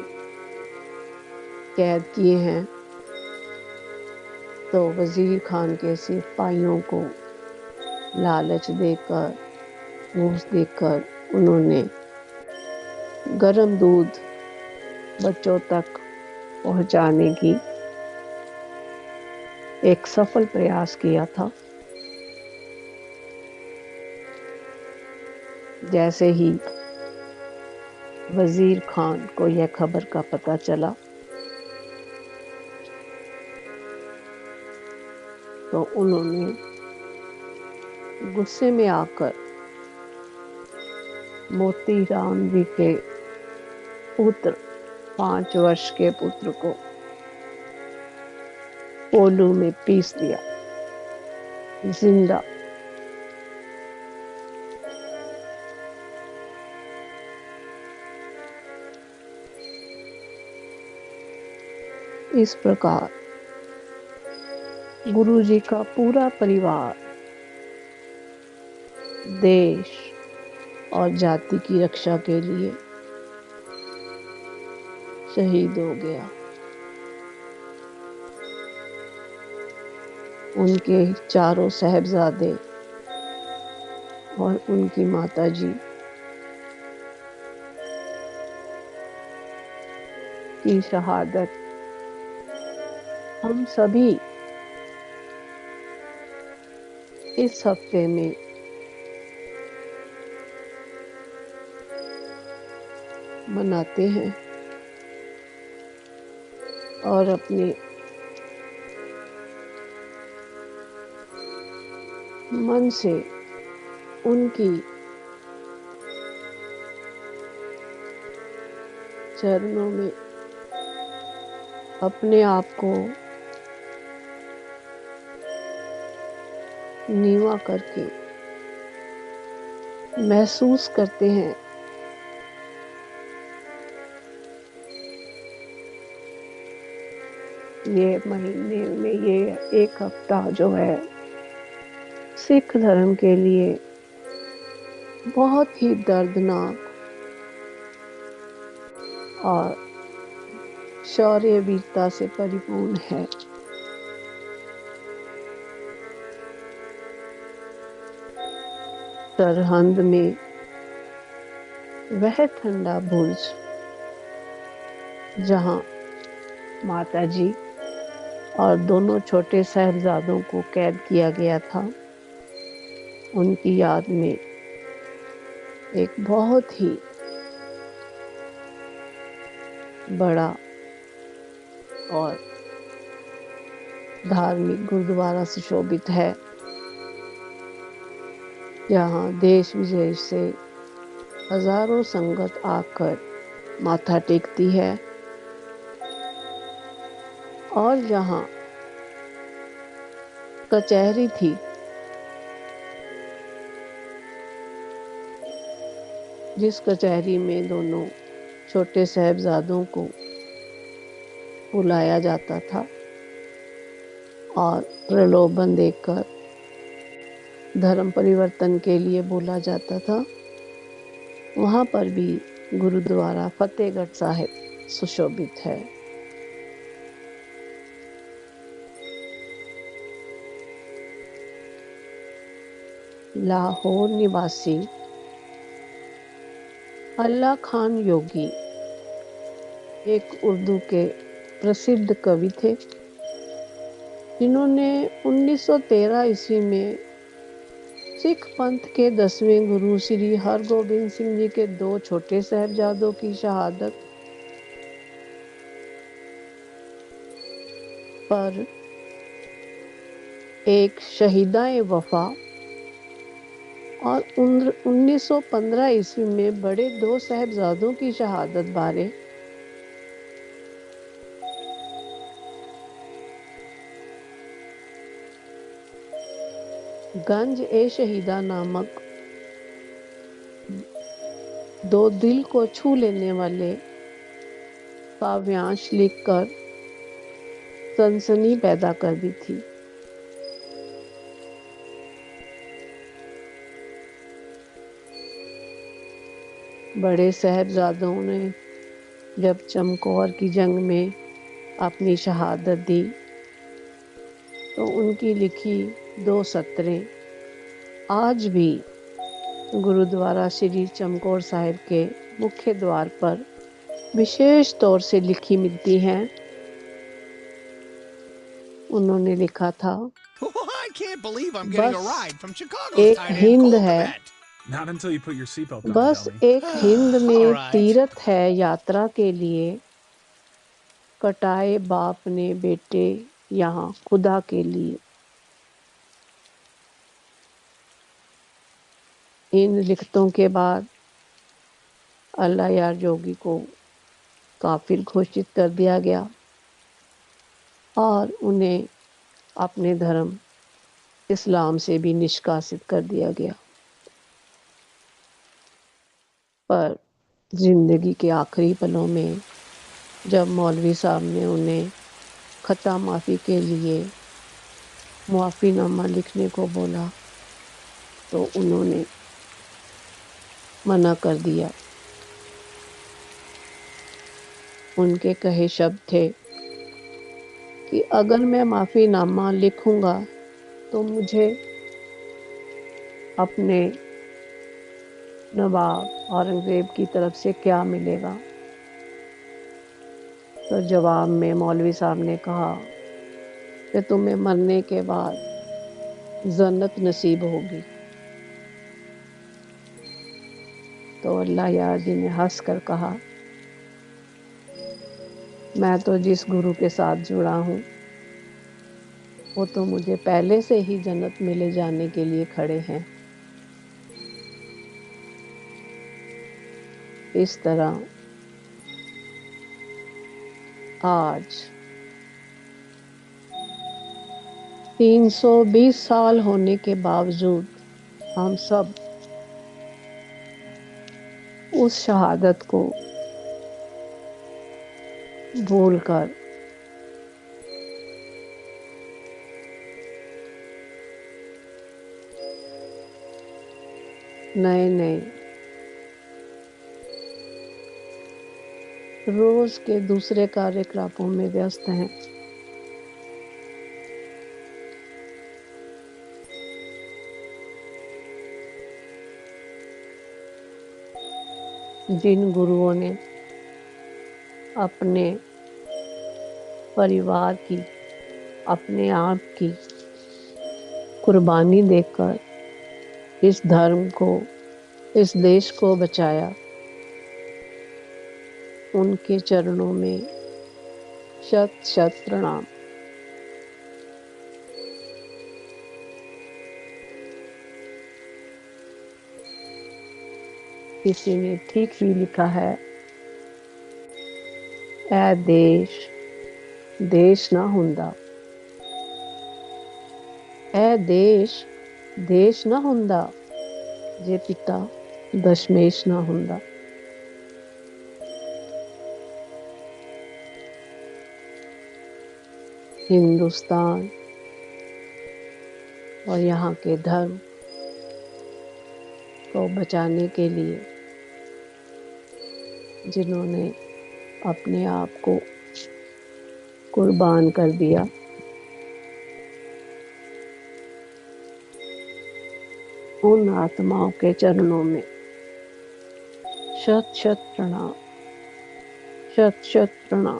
कैद किए हैं, तो वजीर खान के सिपाहियों को लालच देकर, घूस देकर उन्होंने गर्म दूध बच्चों तक पहुंचाने की एक सफल प्रयास किया था। जैसे ही वजीर खान को यह खबर का पता चला, तो उन्होंने गुस्से में आकर मोती राम जी के पुत्र, 5 वर्ष के पुत्र को कोलू में पीस दिया जिंदा। इस प्रकार गुरुजी का पूरा परिवार देश और जाति की रक्षा के लिए शहीद हो गया। उनके चारों साहबजादे और उनकी माताजी की शहादत हम सभी इस हफ्ते में मनाते हैं और अपने मन से उनकी चरणों में अपने आप को नीवा करके महसूस करते हैं ये महीने में ये एक हफ्ता जो है सिख धर्म के लिए बहुत ही दर्दनाक और शौर्य वीरता से परिपूर्ण है। सरहंद में वह ठंडा बुर्ज जहां माताजी और दोनों छोटे साहिबजादों को कैद किया गया था। उनकी याद में एक बहुत ही बड़ा और धार्मिक गुरुद्वारा सुशोभित है, जहाँ देश विदेश से हजारों संगत आकर माथा टेकती है और जहाँ कचहरी थी, जिस कचहरी में दोनों छोटे साहिबजादों को बुलाया जाता था और प्रलोभन देकर धर्म परिवर्तन के लिए बोला जाता था, वहाँ पर भी गुरुद्वारा फतेहगढ़ साहिब सुशोभित है। लाहौर निवासी अल्लाह खान योगी एक उर्दू के प्रसिद्ध कवि थे, जिन्होंने 1913 ईस्वी में सिख पंथ के 10वें गुरु श्री हरगोबिंद सिंह जी के 2 छोटे साहिबजादों की शहादत पर एक शहीदाए वफा और 1915 ईस्वी में बड़े 2 साहिबजादों की शहादत बारे गंज ए शहीदा नामक 2 दिल को छू लेने वाले काव्यांश लिखकर सनसनी पैदा कर दी थी। बड़े साहिबजादों ने जब चमकौर की जंग में अपनी शहादत दी, तो उनकी लिखी 2 सत्रें आज भी गुरुद्वारा श्री चमकौर साहिब के मुख्य द्वार पर विशेष तौर से लिखी मिलती हैं। उन्होंने लिखा था, बस एक हिंद है, बस एक हिंद में तीरथ है यात्रा के लिए, कटाए बाप ने बेटे यहाँ खुदा के लिए। इन लिखतों के बाद अल्लाह यार जोगी को काफिर घोषित कर दिया गया और उन्हें अपने धर्म इस्लाम से भी निष्कासित कर दिया गया। पर जिंदगी के आखिरी पलों में जब मौलवी साहब ने उन्हें खता माफ़ी के लिए मुआफ़ीनामा लिखने को बोला, तो उन्होंने मना कर दिया। उनके कहे शब्द थे कि अगर मैं माफ़ीनामा लिखूंगा तो मुझे अपने नवाब औरंगज़ेब की तरफ से क्या मिलेगा। तो जवाब में मौलवी साहब ने कहा कि तुम्हें मरने के बाद जन्नत नसीब होगी। तो अल्लाह यार जी ने हंस कर कहा, मैं तो जिस गुरु के साथ जुड़ा हूँ वो तो मुझे पहले से ही जन्नत में ले जाने के लिए खड़े हैं। इस तरह आज 320 साल होने के बावजूद हम सब उस शहादत को भूलकर नए नए रोज के दूसरे कार्यकलापों में व्यस्त हैं। जिन गुरुओं ने अपने परिवार की, अपने आप की कुर्बानी देकर इस धर्म को, इस देश को बचाया, उनके चरणों में शत शत प्रणाम। किसी ने ठीक ही लिखा है, ऐ देश देश ना हुंदा, ऐ देश देश ना हुंदा, जे पिता दशमेश ना हुंदा। हिंदुस्तान और यहाँ के धर्म को बचाने के लिए जिन्होंने अपने आप को कुर्बान कर दिया, उन आत्माओं के चरणों में शत शत प्रणाम, शत शत प्रणाम।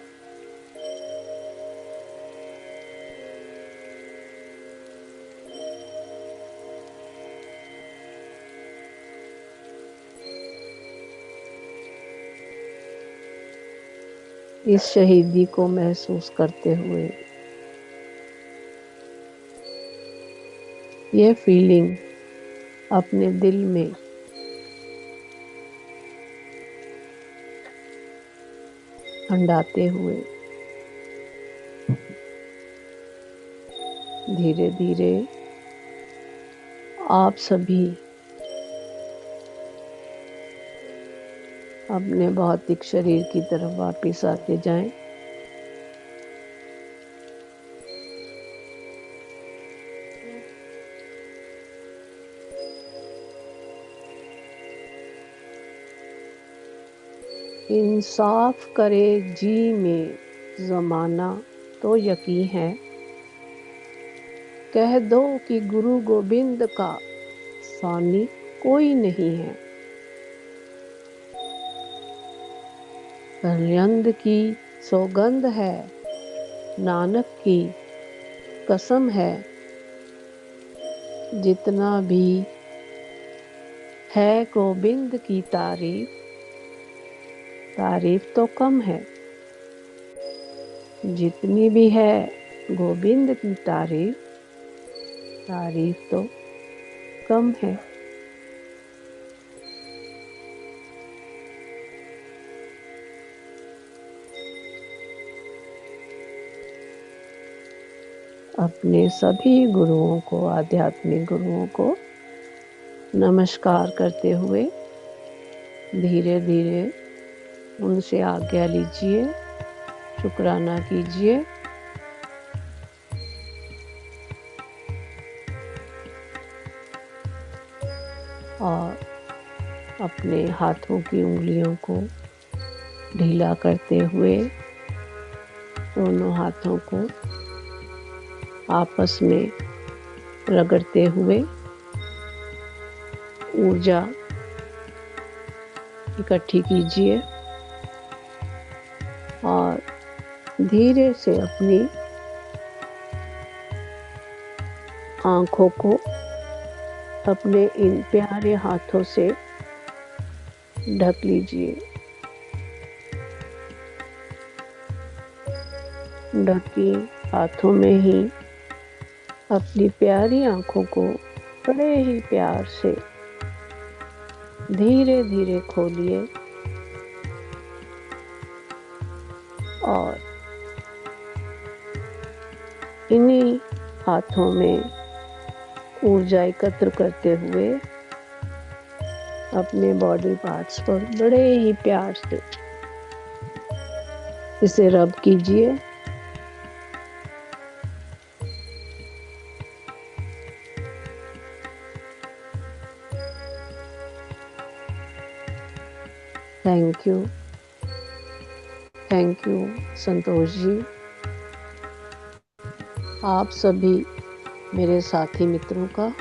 इस शहीदी को महसूस करते हुए ये फीलिंग अपने दिल में हंडाते हुए धीरे धीरे आप सभी अपने भौतिक शरीर की तरफ वापस आते जाएं। इंसाफ करे जी में ज़माना तो यकीन है, कह दो कि गुरु गोबिंद का सानी कोई नहीं है। कलयंद की सौगंध है, नानक की कसम है, जितना भी है गोबिंद की तारीफ, तारीफ तो कम है। जितनी भी है गोविंद की तारीफ, तारीफ तो कम है। अपने सभी गुरुओं को, आध्यात्मिक गुरुओं को नमस्कार करते हुए धीरे धीरे उनसे आज्ञा लीजिए, शुक्राना कीजिए। और अपने हाथों की उंगलियों को ढीला करते हुए दोनों हाथों को आपस में रगड़ते हुए ऊर्जा इकट्ठी कीजिए और धीरे से अपनी आंखों को अपने इन प्यारे हाथों से ढक लीजिए। ढके हाथों में ही अपनी प्यारी आंखों को बड़े ही प्यार से धीरे धीरे खोलिए और इन्हीं हाथों में ऊर्जा एकत्र करते हुए अपने बॉडी पार्ट्स पर बड़े ही प्यार से इसे रब कीजिए। थैंक यू संतोष जी। आप सभी मेरे साथी मित्रों का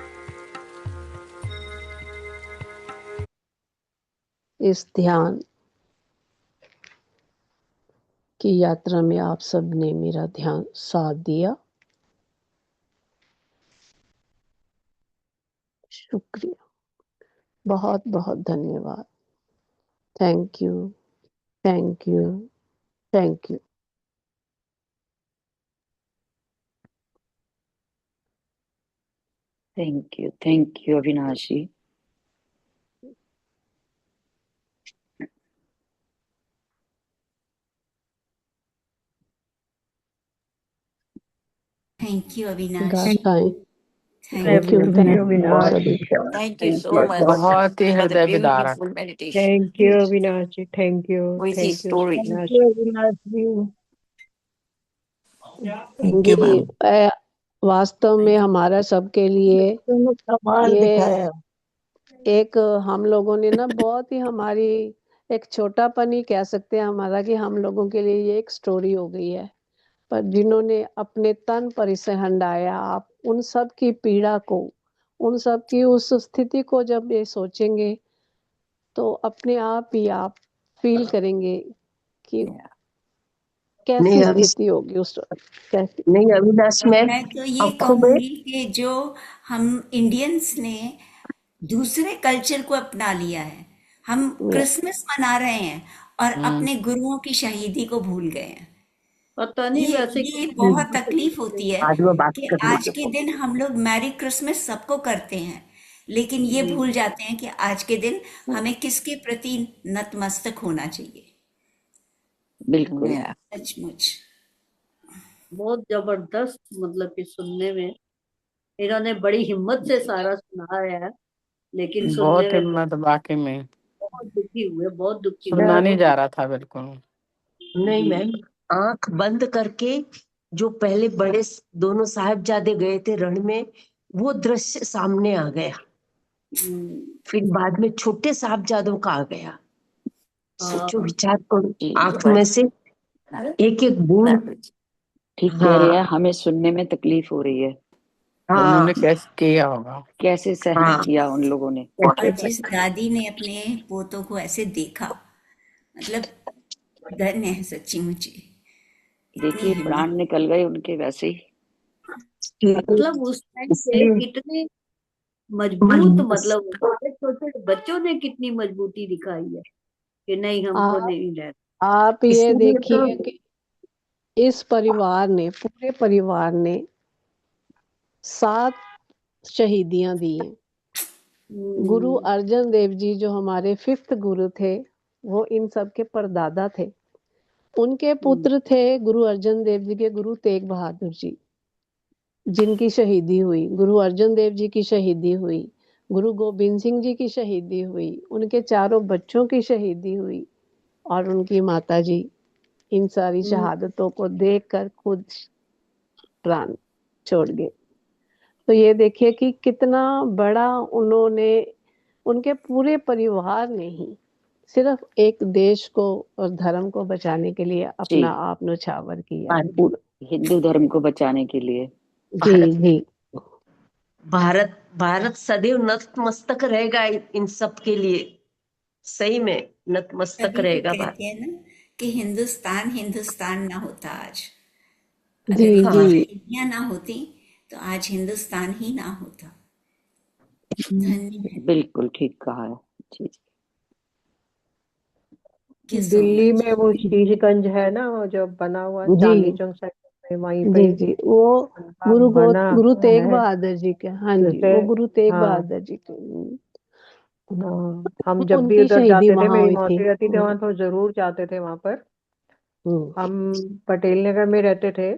इस ध्यान की यात्रा में आप सब ने मेरा ध्यान साथ दिया। शुक्रिया, बहुत बहुत धन्यवाद। Thank you, thank you, thank you. Thank you Avinash ji. Thank you Avinash. गाथाएं। Thank you, Avinash. Thank you so much. बहुत ही हृदय विदारक। Thank you Avinash ji, thank you, With thank his you story. Avinash ji. जी, वास्तव में हमारा सबके लिए ये एक हम लोगों ने ना बहुत ही हमारी एक छोटापन ही कह सकते हैं हमारा, कि हम लोगों के लिए ये एक स्टोरी हो गई है। पर जिन्होंने अपने तन पर इसे हंडाया, आप उन सब की पीड़ा को, उन सब की उस स्थिति को जब ये सोचेंगे तो अपने आप ही आप फील करेंगे कि कैसी स्थिति होगी उस कैसी। नहीं अविनाश, मैं तो ये कहूंगी कि जो हम इंडियंस ने दूसरे कल्चर को अपना लिया है, हम क्रिसमस मना रहे हैं और अपने गुरुओं की शहीदी को भूल गए हैं। पता नहीं वैसे ये बहुत तकलीफ होती है कि आज के दिन हम लोग मैरी क्रिसमस सबको करते हैं, लेकिन ये भूल जाते हैं कि आज के दिन हमें किसके प्रति नतमस्तक होना चाहिए। बिल्कुल, सचमुच बहुत जबरदस्त, मतलब कि सुनने में इन्होंने बड़ी हिम्मत से सारा सुनाया है, लेकिन बहुत सुनने में हिम्मत, वाकई में बहुत दुखी हुए, बहुत दुखी सुनना नहीं जा रहा था बिल्कुल। नहीं मैम, आंख बंद करके जो पहले बड़े दोनों साहिबजादे गए थे रण में, वो दृश्य सामने आ गया। फिर बाद में छोटे साहिबजादों का आ गया। सोचो, विचार करो, आंख में से एक एक बूंद। ठीक कह रहे हैं, हमें सुनने में तकलीफ हो रही है। उन्होंने कैसे किया होगा, कैसे सहन किया उन लोगों ने। और जिस दादी ने अपने पोतों को ऐसे देखा, मतलब धन्य है सच्ची मुझे। देखिए प्राण निकल गए उनके वैसे ही। मतलब उस टाइम से कितने मजबूत, मतलब छोटे छोटे बच्चों ने कितनी मजबूती दिखाई है कि नहीं हमको नहीं रहना। आप ये देखिए कि इस परिवार ने, पूरे परिवार ने 7 शहीदियां दी हैं। गुरु अर्जन देव जी जो हमारे 5th गुरु थे, वो इन सब के परदादा थे। उनके पुत्र थे गुरु अर्जन देव जी के गुरु तेग बहादुर जी, जिनकी शहीदी हुई। गुरु अर्जन देव जी की शहीदी हुई, गुरु गोबिंद सिंह जी की शहीदी हुई, उनके चारों बच्चों की शहीदी हुई, और उनकी माता जी इन सारी शहादतों को देखकर खुद प्राण छोड़ गए। तो ये देखिए कि कितना बड़ा उन्होंने, उनके पूरे परिवार ने ही सिर्फ एक देश को और धर्म को बचाने के लिए अपना आप न्यौछावर किया। हिंदू धर्म को बचाने के लिए। जी। भारत सदैव नतमस्तक रहेगा इन सब के लिए। सही में नतमस्तक रहेगा। कहते हैं ना कि हिंदुस्तान हिंदुस्तान ना होता आज। जी अगर इंडिया ना होती तो आज हिंदुस्तान ही ना होता। बिल्कुल ठीक कहा है जी। दिल्ली में वो शीशगंज है ना, वो जो बना हुआ चांदनी चौक साइड में, वहीं पे जी वो गुरु तेग बहादुर जी के। हाँ जी, वो गुरु तेग बहादुर जी के। हम जब भी उधर जाते थे, मेरी मौसी रहती थी वहां, तो जरूर जाते थे वहां पर। हम पटेल नगर में रहते थे,